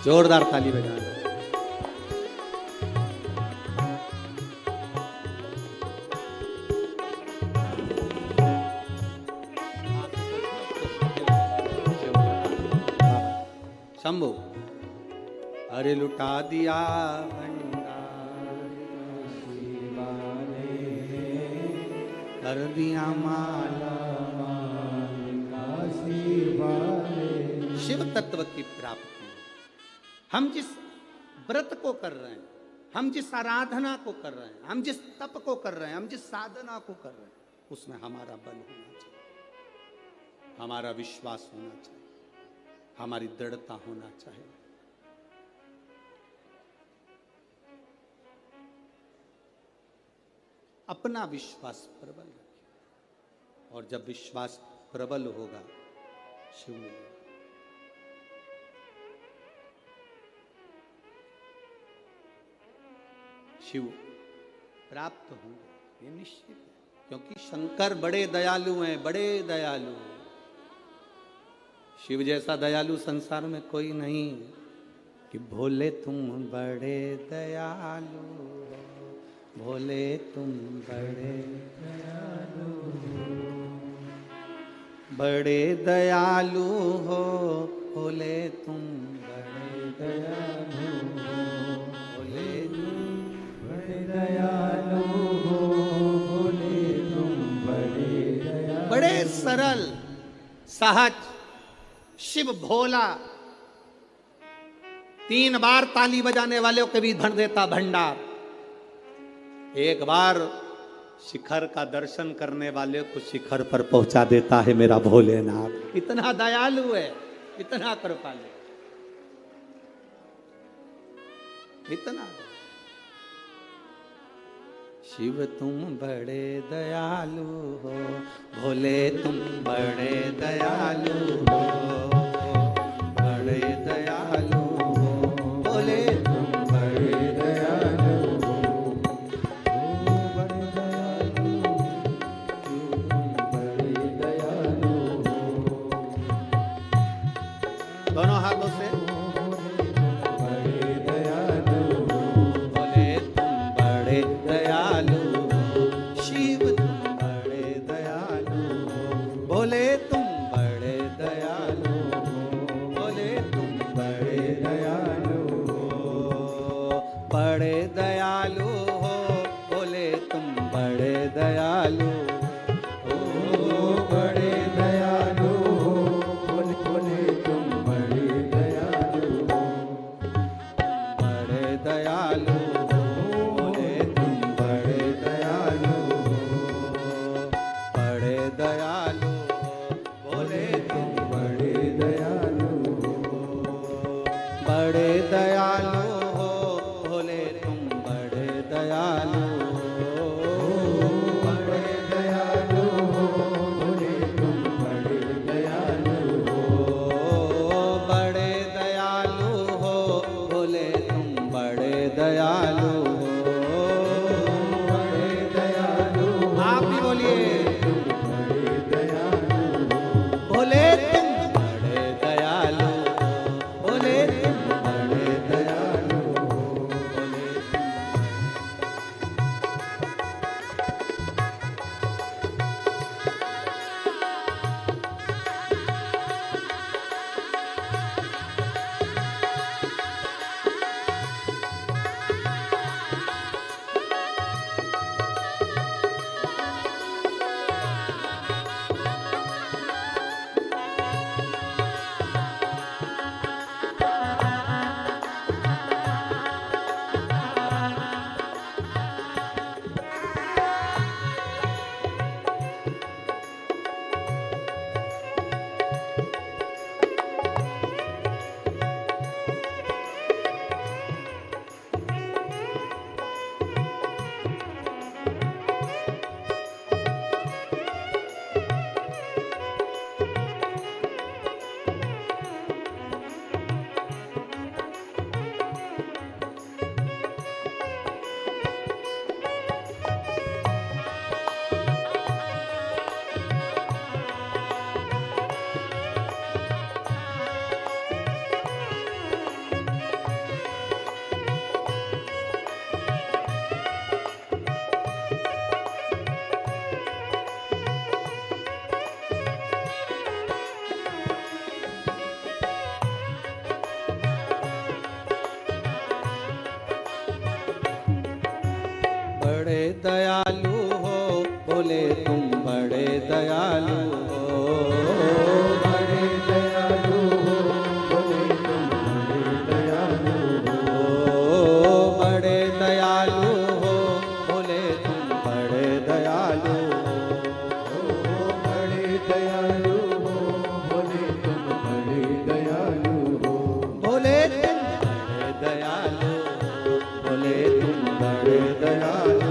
जोरदार ताली बजाना। शंभु, अरे लुटा दिया कर दिया माला शिव तत्व की प्राप्ति। हम जिस व्रत को कर रहे हैं, हम जिस आराधना को कर रहे हैं, हम जिस तप को कर रहे हैं, हम जिस साधना को कर रहे हैं, उसमें हमारा बल होना चाहिए, हमारा विश्वास होना चाहिए, हमारी दृढ़ता होना चाहिए। अपना विश्वास प्रबल रखिए, और जब विश्वास प्रबल होगा शिव मिलेगा। शिव प्राप्त होंगे, ये निश्चित है, क्योंकि शंकर बड़े दयालु हैं, बड़े दयालु हैं। शिव जैसा दयालु संसार में कोई नहीं। कि भोले तुम बड़े दयालु हो, भोले तुम बड़े दयालु हो, बड़े दयालु हो, भोले तुम बड़े दयालु हो, भोले तुम बड़े दयालु हो, भोले तुम बड़े दयालु। बड़े सरल सहज शिव भोला, 3 बार ताली बजाने वाले को भी भर देता भंडार, एक बार शिखर का दर्शन करने वाले को शिखर पर पहुंचा देता है मेरा भोलेनाथ। इतना दयालु है, इतना कृपालु, इतना। शिव तुम बड़े दयालु हो, भोले तुम बड़े दयालु हो, बड़े दयालु हो, भोले तुम बड़े दयालु हो, बड़े दयालु, बड़े दयालु हो। दोनों हाथों से दयालु हो, बोले तुम बड़े दयालु हो, बड़े दयालु हो, बोले तुम बड़े दयालु हो, बड़े दयालु हो, बोले तुम बड़े दयालु हो, बड़े दयालु हो, बोले तुम बड़े दयालु हो, बोले तुम बड़े दयालु, बोले तुम बड़े दयालु।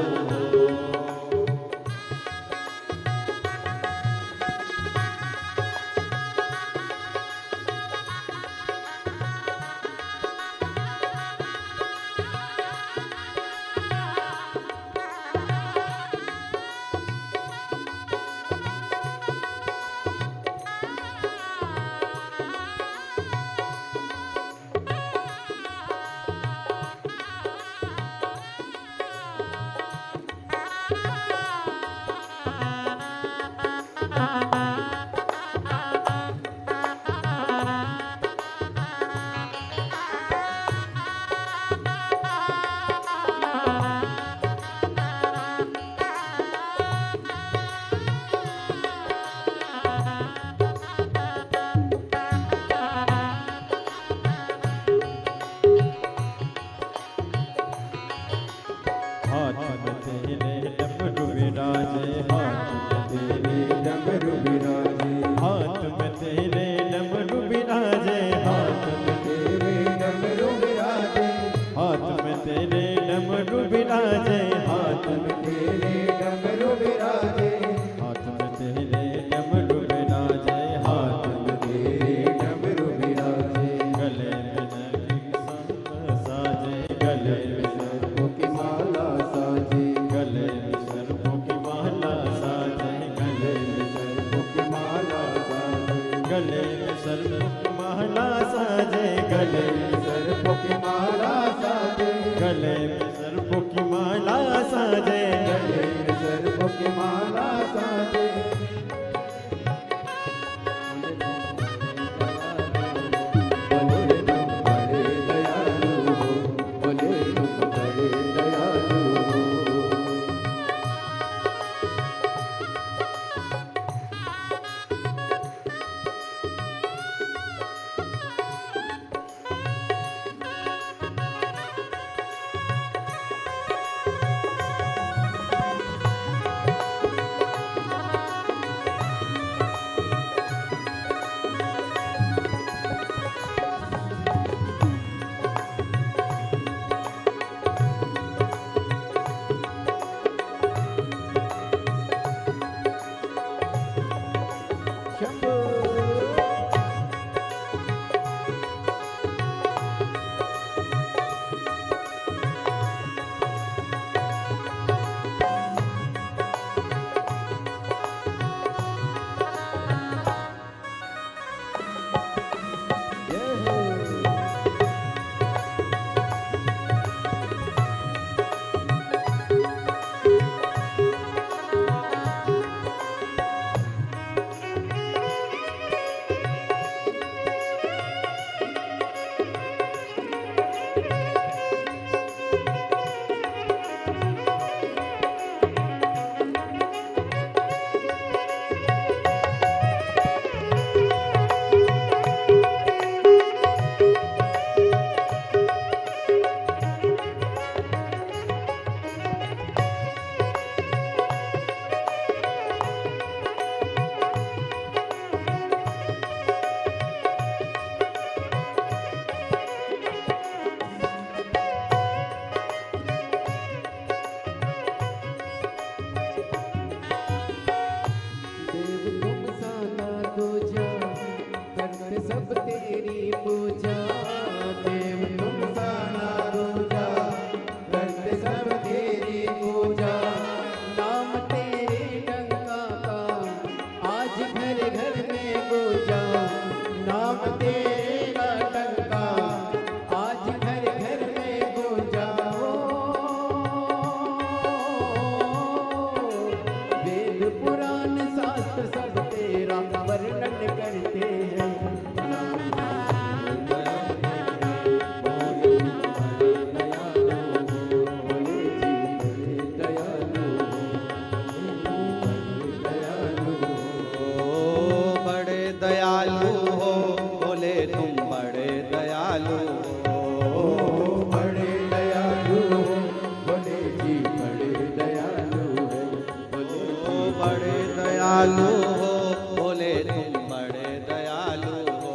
दयालु हो, भोले तुम बड़े दयालु हो,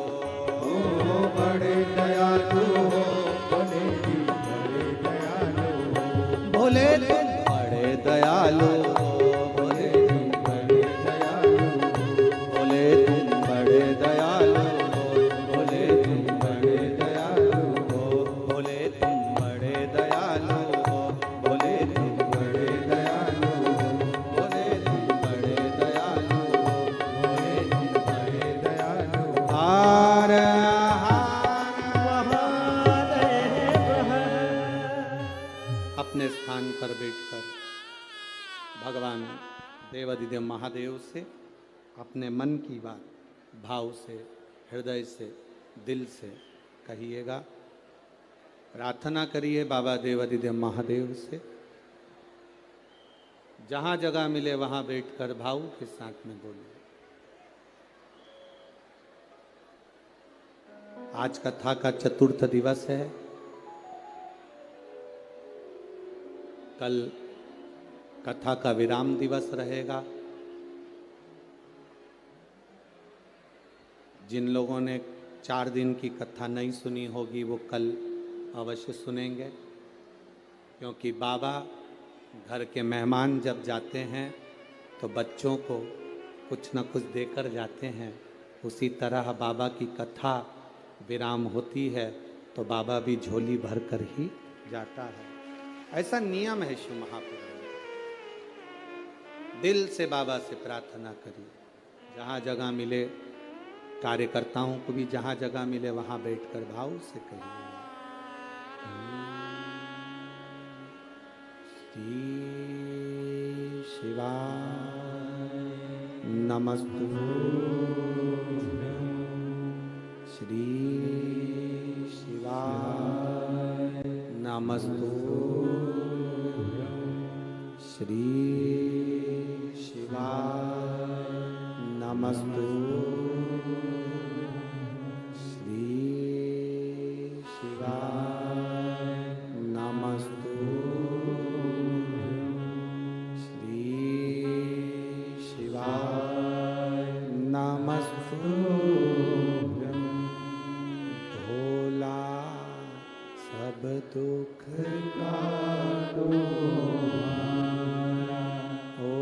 बड़े दयालु हो, भोले जी बड़े दयालु हो, भोले तुम बड़े दयालु हो, भोले तुम बड़े दयालु हो, भोले तुम बड़े दयालु हो, भोले तुम बड़े दयालु हो, भोले तुम बड़े दयालु हो, भोले तुम बड़े दयालु हो, भोले तुम बड़े दयालु हो, भोले तुम बड़े दयालु हो। हार अपने स्थान पर बैठकर भगवान देवाधिदेव महादेव से अपने मन की बात भाव से, हृदय से, दिल से कहिएगा। प्रार्थना करिए बाबा देवाधिदेव महादेव से। जहाँ जगह मिले वहाँ बैठकर भाव के साथ में बोलिए। आज कथा का चतुर्थ दिवस है। कल कथा का विराम दिवस रहेगा। जिन लोगों ने 4 दिन की कथा नहीं सुनी होगी वो कल अवश्य सुनेंगे, क्योंकि बाबा घर के मेहमान जब जाते हैं तो बच्चों को कुछ न कुछ देकर जाते हैं। उसी तरह बाबा की कथा विराम होती है तो बाबा भी झोली भर कर ही जाता है। ऐसा नियम है शिव महापुराण में। दिल से बाबा से प्रार्थना करिए। जहाँ जगह मिले, कार्यकर्ताओं को भी जहाँ जगह मिले वहाँ बैठकर भाव से कहिए। श्री शिवाय नमस्तुभ्यं, श्री शिवाय नमस्तुभ्यं, श्री शिवाय नमस्तुभ्यं, श्री शिवाय नमस्तुभ्यं, श्री शिवाय नमस्तुभ्यं। भोला सब दुख काटो हमारा, ओ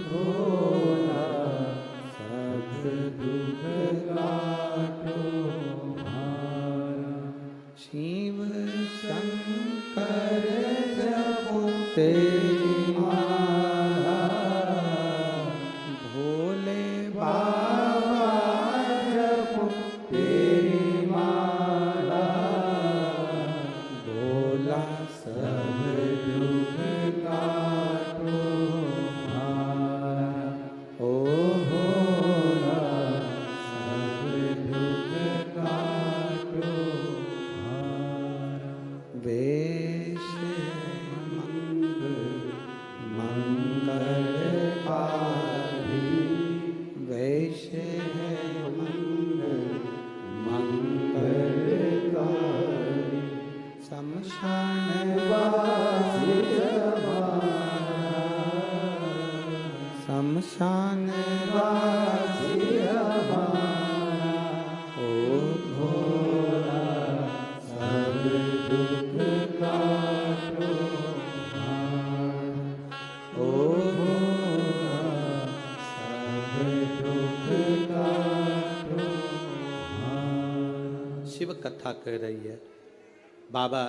भोला सब दुख काटो हमारा। शिव शंकर जपो तेरी माला, भोले बाबा जपो तेरी माला, भोला सब दुख काटो हमारा, ओ भोला सब दुख काटो हमारा। वेश मंगलकारी, वेश है मंगलकारी, शमशान वासी हमारा, शमशान वासी हमारा, ओ भोला सब दुख काटो हमारा, ओ भोला सब दुख काटो हमारा। शिव कथा कह रही है, बाबा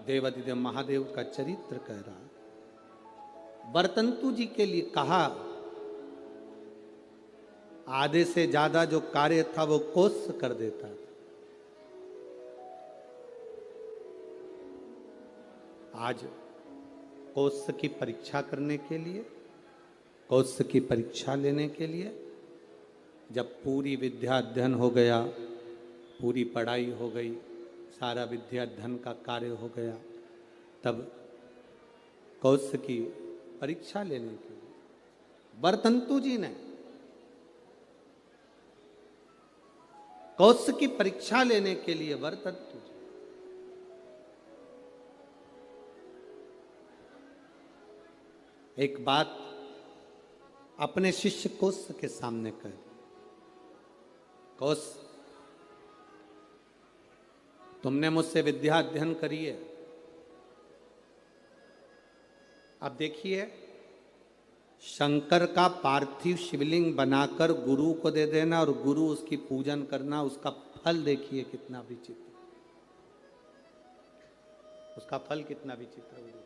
देवाधिदेव महादेव का चरित्र कह रहा। बरतंतु जी के लिए कहा, आधे से ज्यादा जो कार्य था वो कोस कर देता था। आज कोस की परीक्षा करने के लिए, कोस की परीक्षा लेने के लिए, जब पूरी विद्या अध्ययन हो गया, पूरी पढ़ाई हो गई, सारा विद्या अध्ययन का कार्य हो गया, तब कौश की परीक्षा लेने के लिए बरतंतु जी ने कौश की परीक्षा लेने के लिए बरतंतु जी एक बात अपने शिष्य कोस के सामने कहे, कोस तुमने मुझसे विद्या अध्ययन करी है, अब देखिए शंकर का पार्थिव शिवलिंग बनाकर गुरु को दे देना और गुरु उसकी पूजन करना, उसका फल देखिए कितना विचित्र, उसका फल कितना विचित्र है।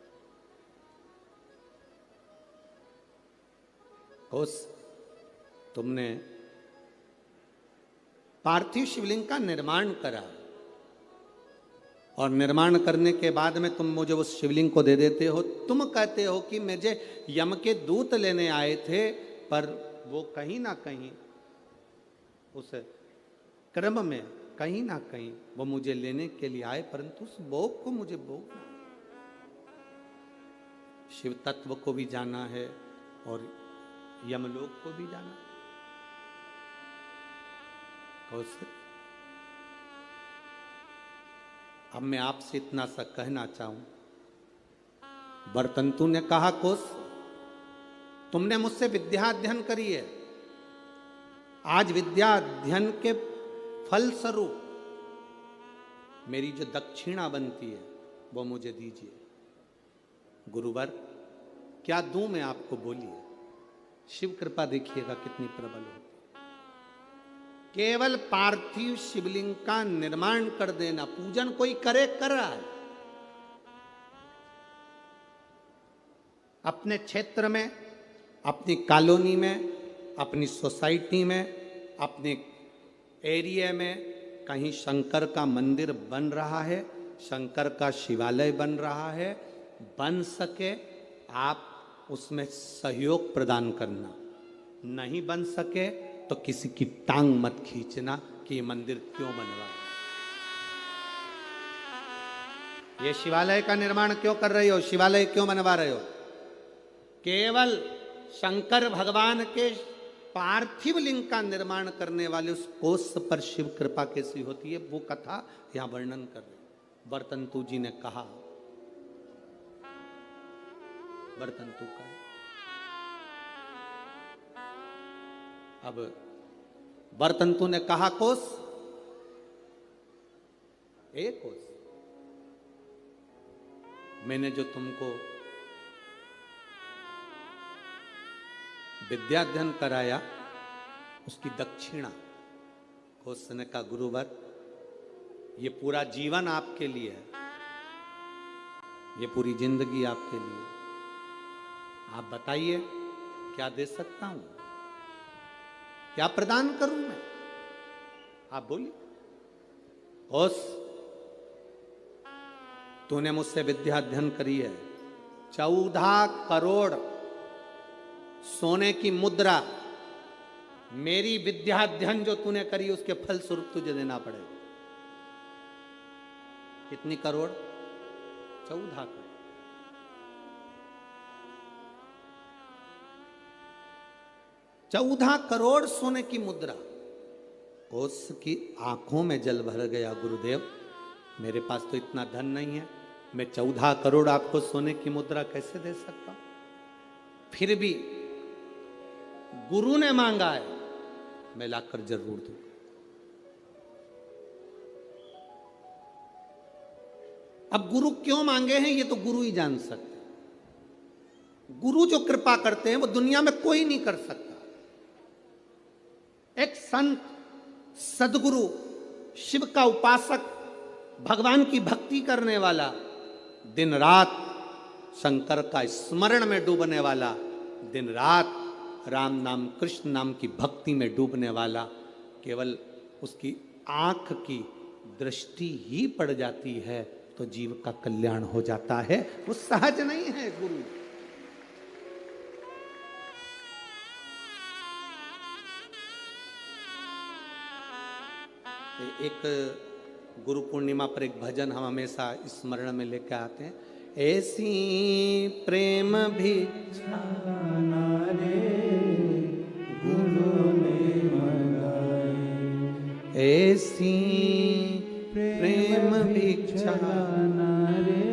कोस तुमने पार्थिव शिवलिंग का निर्माण करा और निर्माण करने के बाद में तुम मुझे उस शिवलिंग को दे देते हो। तुम कहते हो कि मुझे यम के दूत लेने आए थे, पर वो कहीं ना कहीं उस क्रम में कहीं ना कहीं वो मुझे लेने के लिए आए, परंतु उस भोग को मुझे भोगना, शिव तत्व को भी जाना है और यमलोक को भी जाना। कौशल, अब मैं आपसे इतना सा कहना चाहूं, बरतंतु ने कहा कोस तुमने मुझसे विद्या अध्ययन करी है, आज विद्या अध्ययन के फल स्वरूप मेरी जो दक्षिणा बनती है वो मुझे दीजिए। गुरुवर क्या दूं मैं आपको, बोलिए। शिव कृपा देखिएगा कितनी प्रबल होती, केवल पार्थिव शिवलिंग का निर्माण कर देना, पूजन कोई करे कर रहा है, अपने क्षेत्र में, अपनी कॉलोनी में, अपनी सोसाइटी में, अपने एरिया में कहीं शंकर का मंदिर बन रहा है, शंकर का शिवालय बन रहा है, बन सके आप उसमें सहयोग प्रदान करना, नहीं बन सके तो किसी की टांग मत खींचना कि ये मंदिर क्यों बनवा, ये शिवालय का निर्माण क्यों कर रहे हो, शिवालय क्यों बनवा रहे हो। केवल शंकर भगवान के पार्थिव लिंग का निर्माण करने वाले उस कोस पर शिव कृपा कैसी होती है, वो कथा यहां वर्णन कर रहे। बरतंतु जी ने कहा, बरतंतु का अब बरतंतु ने कहा कोस, ए कोस, मैंने जो तुमको विद्याध्ययन कराया उसकी दक्षिणा। कोस ने कहा गुरुवर ये पूरा जीवन आपके लिए है, ये पूरी जिंदगी आपके लिए, आप बताइए क्या दे सकता हूं, क्या प्रदान करूं मैं, आप बोलिए। कोस तूने मुझसे विद्या अध्ययन करी है, 14 करोड़ सोने की मुद्रा मेरी विद्या अध्ययन जो तूने करी उसके फल स्वरूप तुझे देना पड़ेगा। कितनी करोड़? 14 करोड़। 14 करोड़ सोने की मुद्रा। कोस की आंखों में जल भर गया, गुरुदेव मेरे पास तो इतना धन नहीं है, मैं 14 करोड़ आपको सोने की मुद्रा कैसे दे सकता हूं। फिर भी गुरु ने मांगा है, मैं लाकर जरूर दूंगा। अब गुरु क्यों मांगे हैं ये तो गुरु ही जान सकते हैं। गुरु जो कृपा करते हैं वो दुनिया में कोई नहीं कर सकता। एक संत, सदगुरु, शिव का उपासक, भगवान की भक्ति करने वाला, दिन रात शंकर का स्मरण में डूबने वाला, दिन रात राम नाम कृष्ण नाम की भक्ति में डूबने वाला, केवल उसकी आंख की दृष्टि ही पड़ जाती है तो जीव का कल्याण हो जाता है। वो सहज नहीं है गुरु। एक गुरु पूर्णिमा पर एक भजन हम हमेशा स्मरण में लेकर आते हैं, ऐसी प्रेम भिक्षा रे गुरु ने मंगाई, ऐसी प्रेम भिक्षा रे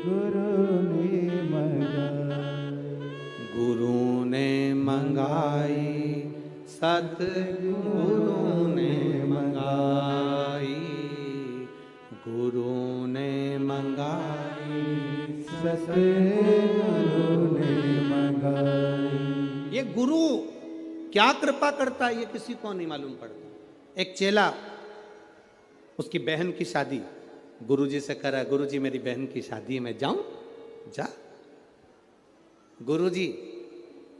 गुरु ने मंगाई, गुरु ने सतगुरु ने मंगाई, गुरु ने मंगाई, सतगुरु ने मंगाई। ये गुरु क्या कृपा करता है ये किसी को नहीं मालूम पड़ता। एक चेला, उसकी बहन की शादी, गुरुजी से करा, गुरुजी मेरी बहन की शादी है, मैं जाऊं? जा। गुरुजी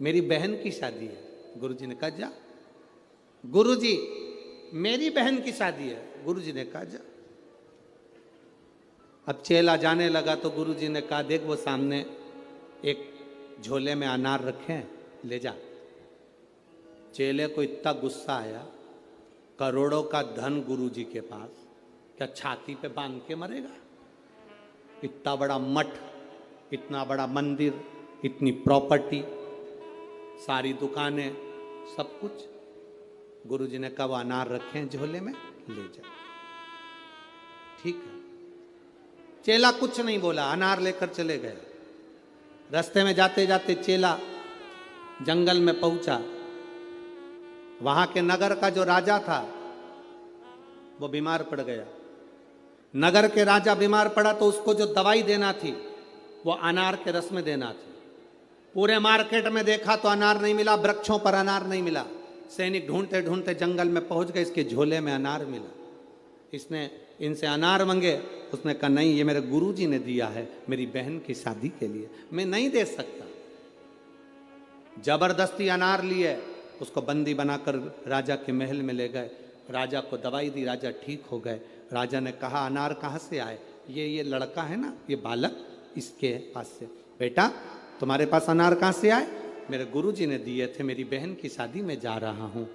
मेरी बहन की शादी है। गुरुजी ने कहा जा। गुरुजी मेरी बहन की शादी है। गुरुजी ने कहा जा। अब चेला जाने लगा तो गुरुजी ने कहा देख वो सामने एक झोले में अनार रखे हैं, ले जा। चेले को इतना गुस्सा आया, करोड़ों का धन गुरुजी के पास, क्या छाती पे बांध के मरेगा? इतना बड़ा मठ, इतना बड़ा मंदिर, इतनी प्रॉपर्टी, सारी दुकानें, सब कुछ। गुरुजी ने कहा वो अनार रखे हैं झोले में, ले जा। ठीक है। चेला कुछ नहीं बोला, अनार लेकर चले गए। रास्ते में जाते जाते चेला जंगल में पहुंचा। वहां के नगर का जो राजा था वो बीमार पड़ गया। नगर के राजा बीमार पड़ा तो उसको जो दवाई देना थी वो अनार के रस में देना थी। पूरे मार्केट में देखा तो अनार नहीं मिला, वृक्षों पर अनार नहीं मिला। सैनिक ढूंढते ढूंढते जंगल में पहुंच गए, इसके झोले में अनार मिला। इसने इनसे अनार मांगे, उसने कहा नहीं ये मेरे गुरुजी ने दिया है मेरी बहन की शादी के लिए, मैं नहीं दे सकता। जबरदस्ती अनार लिए, उसको बंदी बनाकर राजा के महल में ले गए। राजा को दवाई दी, राजा ठीक हो गए। राजा ने कहा अनार कहाँ से आए? ये लड़का है ना, ये बालक, इसके पास से। बेटा तुम्हारे पास अनार कहाँ से आए? मेरे गुरुजी ने दिए थे, मेरी बहन की शादी में जा रहा हूँ,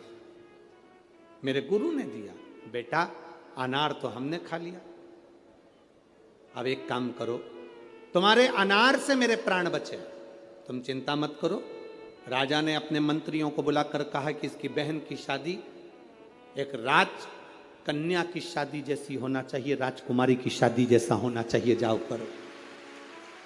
मेरे गुरु ने दिया। बेटा अनार तो हमने खा लिया, अब एक काम करो, तुम्हारे अनार से मेरे प्राण बचे, तुम चिंता मत करो। राजा ने अपने मंत्रियों को बुलाकर कहा कि इसकी बहन की शादी एक राज कन्या की शादी जैसी होना चाहिए, राजकुमारी की शादी जैसा होना चाहिए, जाओ करो।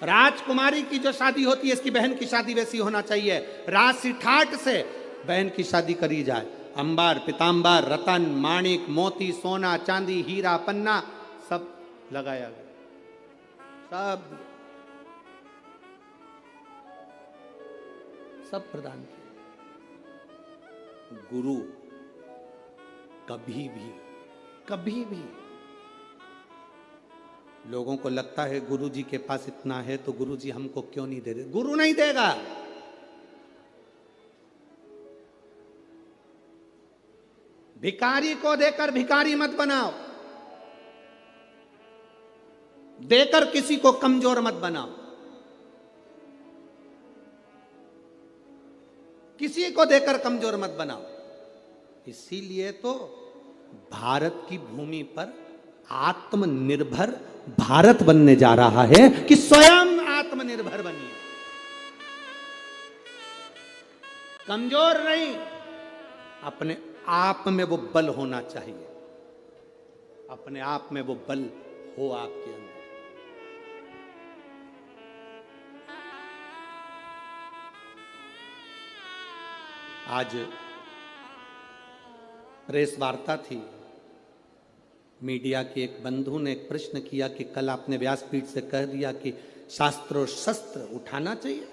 राजकुमारी की जो शादी होती है इसकी बहन की शादी वैसी होना चाहिए। राशि ठाट से बहन की शादी करी जाए। अंबार, पीतांबर, रतन, माणिक, मोती, सोना, चांदी, हीरा, पन्ना सब लगाया गया, सब प्रदान किया। गुरु कभी भी लोगों को लगता है गुरुजी के पास इतना है तो गुरुजी हमको क्यों नहीं दे रहे? गुरु नहीं देगा। भिखारी को देकर भिखारी मत बनाओ, देकर किसी को कमजोर मत बनाओ। किसी को देकर कमजोर मत बनाओ। इसीलिए तो भारत की भूमि पर आत्मनिर्भर भारत बनने जा रहा है कि स्वयं आत्मनिर्भर बनिए, कमजोर नहीं। अपने आप में वो बल होना चाहिए, अपने आप में वो बल हो आपके अंदर। आज प्रेस वार्ता थी, मीडिया के एक बंधु ने एक प्रश्न किया कि कल आपने व्यासपीठ से कह दिया कि शास्त्र और शस्त्र उठाना चाहिए,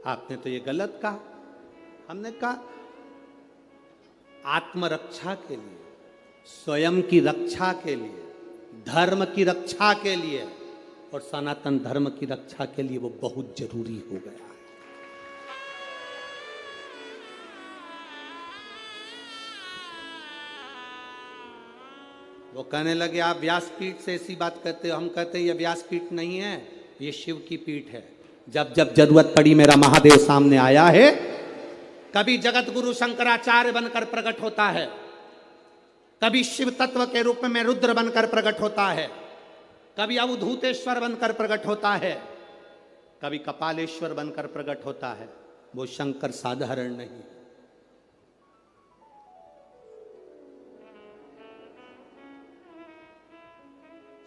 आपने तो ये गलत कहा। हमने कहा आत्मरक्षा के लिए, स्वयं की रक्षा के लिए, धर्म की रक्षा के लिए और सनातन धर्म की रक्षा के लिए वो बहुत जरूरी हो गया है। वो कहने लगे आप व्यासपीठ से ऐसी बात कहते हो। हम कहते ये व्यासपीठ नहीं है, ये शिव की पीठ है। जब जब जरूरत पड़ी मेरा महादेव सामने आया है। कभी जगत गुरु शंकराचार्य बनकर प्रकट होता है, कभी शिव तत्व के रूप में रुद्र बनकर प्रकट होता है, कभी अवधूतेश्वर बनकर प्रकट होता है, कभी कपालेश्वर बनकर प्रकट होता है। वो शंकर साधारण नहीं।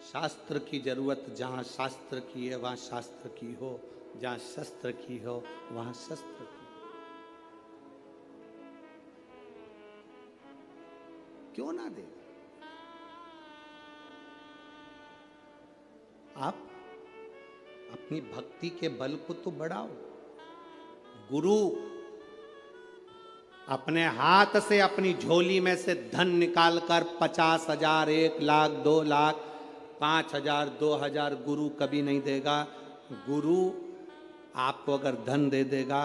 शास्त्र की जरूरत जहां शास्त्र की है वहां शास्त्र की हो, जहां शस्त्र की हो वहां शस्त्र की। क्यों ना दे? आप अपनी भक्ति के बल को तो बढ़ाओ। गुरु अपने हाथ से अपनी झोली में से धन निकालकर 50,000, 1,00,000, 2,00,000, 5,000, 2,000 गुरु कभी नहीं देगा। गुरु आपको अगर धन दे देगा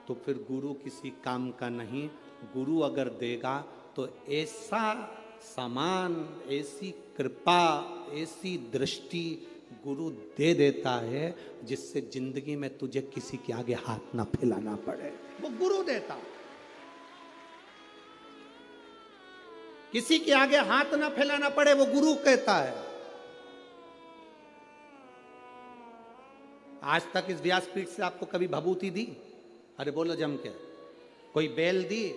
तो फिर गुरु किसी काम का नहीं। गुरु अगर देगा तो ऐसा सामान, ऐसी कृपा, ऐसी दृष्टि गुरु दे देता है जिससे जिंदगी में तुझे किसी के आगे हाथ ना फैलाना पड़े। वो गुरु देता। किसी के आगे हाथ ना फैलाना पड़े, वो गुरु कहता है। आज तक इस व्यासपीठ से आपको कभी भभूति दी? अरे बोलो जम के। कोई बेल दी?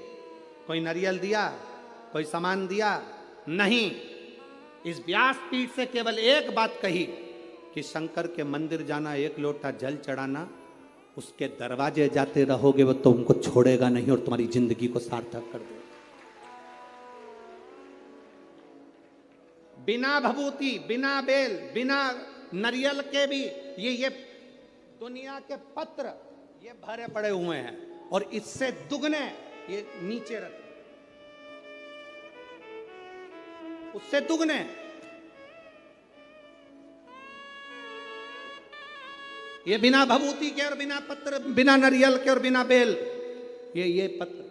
कोई नारियल दिया? कोई सामान दिया? नहीं। इस व्यासपीठ से केवल एक बात कही कि शंकर के मंदिर जाना, एक लोटा जल चढ़ाना, उसके दरवाजे जाते रहोगे वो तुमको छोड़ेगा नहीं और तुम्हारी जिंदगी को सार्थक कर देगा। बिना भभूति, बिना बेल, बिना नारियल के भी ये दुनिया के पत्र ये भरे पड़े हुए हैं और इससे दुगने ये नीचे रख, उससे दुगने। ये बिना भभूति के और बिना पत्र, बिना नारियल के और बिना बेल, ये पत्र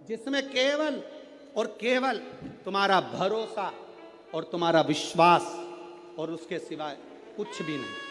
जिसमें केवल और केवल तुम्हारा भरोसा और तुम्हारा विश्वास और उसके सिवाय कुछ भी नहीं।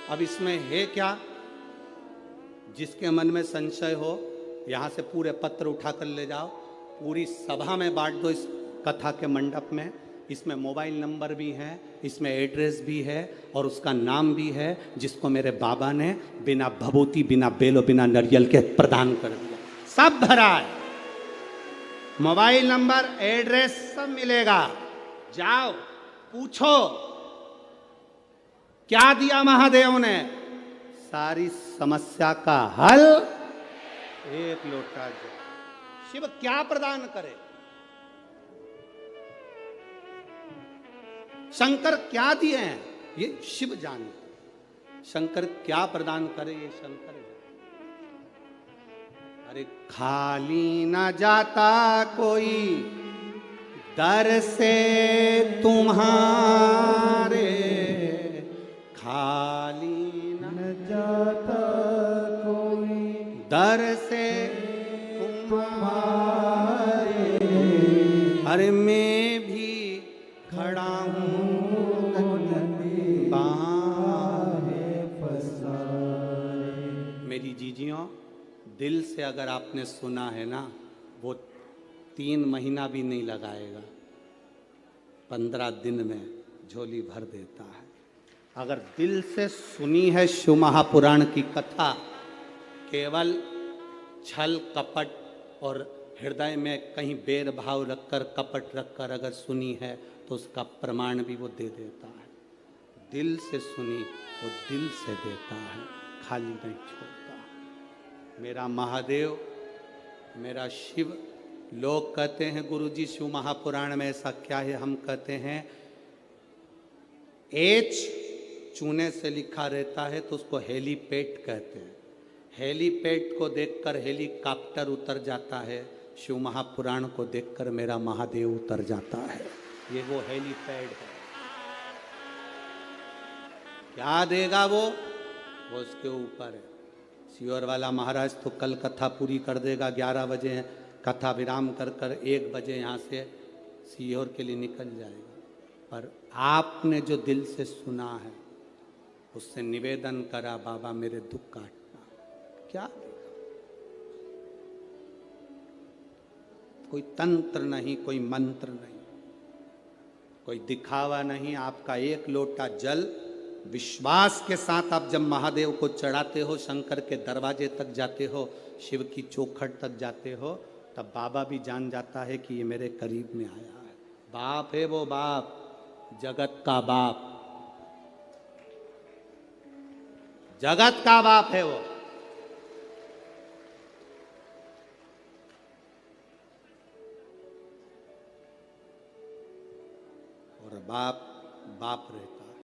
अब इसमें है क्या? जिसके मन में संशय हो यहां से पूरे पत्र उठाकर ले जाओ, पूरी सभा में बांट दो इस कथा के मंडप में। इसमें मोबाइल नंबर भी है, इसमें एड्रेस भी है और उसका नाम भी है जिसको मेरे बाबा ने बिना भभूति, बिना बेलो, बिना नारियल के प्रदान कर दिया। सब भरा है, मोबाइल नंबर, एड्रेस सब मिलेगा। जाओ पूछो क्या दिया महादेव ने? सारी समस्या का हल, एक लोटा जल। शिव क्या प्रदान करे? शंकर क्या दिए हैं ये शिव जानते। शंकर क्या प्रदान करे ये शंकर जानते। अरे खाली ना जाता कोई दर से तुम्हारे, खाली न जाता कोई दर से तुम्हारे। अरे मैं भी खड़ा हूँ बाहें पसारे। मेरी जीजियों, दिल से अगर आपने सुना है ना, वो 3 महीना भी नहीं लगाएगा, 15 दिन में झोली भर देता है। अगर दिल से सुनी है शिव महापुराण की कथा, केवल छल कपट और हृदय में कहीं बैर भाव रखकर, कपट रखकर अगर सुनी है तो उसका प्रमाण भी वो दे देता है। दिल से सुनी वो दिल से देता है, खाली नहीं छोड़ता। मेरा महादेव, मेरा शिव। लोग कहते हैं गुरुजी शिव महापुराण में ऐसा क्या है? हम कहते हैं एच चूने से लिखा रहता है तो उसको हेलीपैड कहते हैं। हेलीपैड को देखकर हेलीकॉप्टर उतर जाता है, शिव महापुराण को देखकर मेरा महादेव उतर जाता है। ये वो हेलीपैड है। क्या देगा वो उसके ऊपर है। सीहोर वाला महाराज तो कल कथा पूरी कर देगा, 11 बजे कथा विराम कर कर 1 बजे यहाँ से सीहोर के लिए निकल जाएगा। पर आपने जो दिल से सुना है उससे निवेदन करा, बाबा मेरे दुख काटना। क्या कोई तंत्र नहीं, कोई मंत्र नहीं, कोई दिखावा नहीं। आपका एक लोटा जल विश्वास के साथ आप जब महादेव को चढ़ाते हो, शंकर के दरवाजे तक जाते हो, शिव की चौखट तक जाते हो, तब बाबा भी जान जाता है कि ये मेरे करीब में आया है। बाप है वो, बाप, जगत का बाप, जगत का बाप है वो। और बाप बाप रहता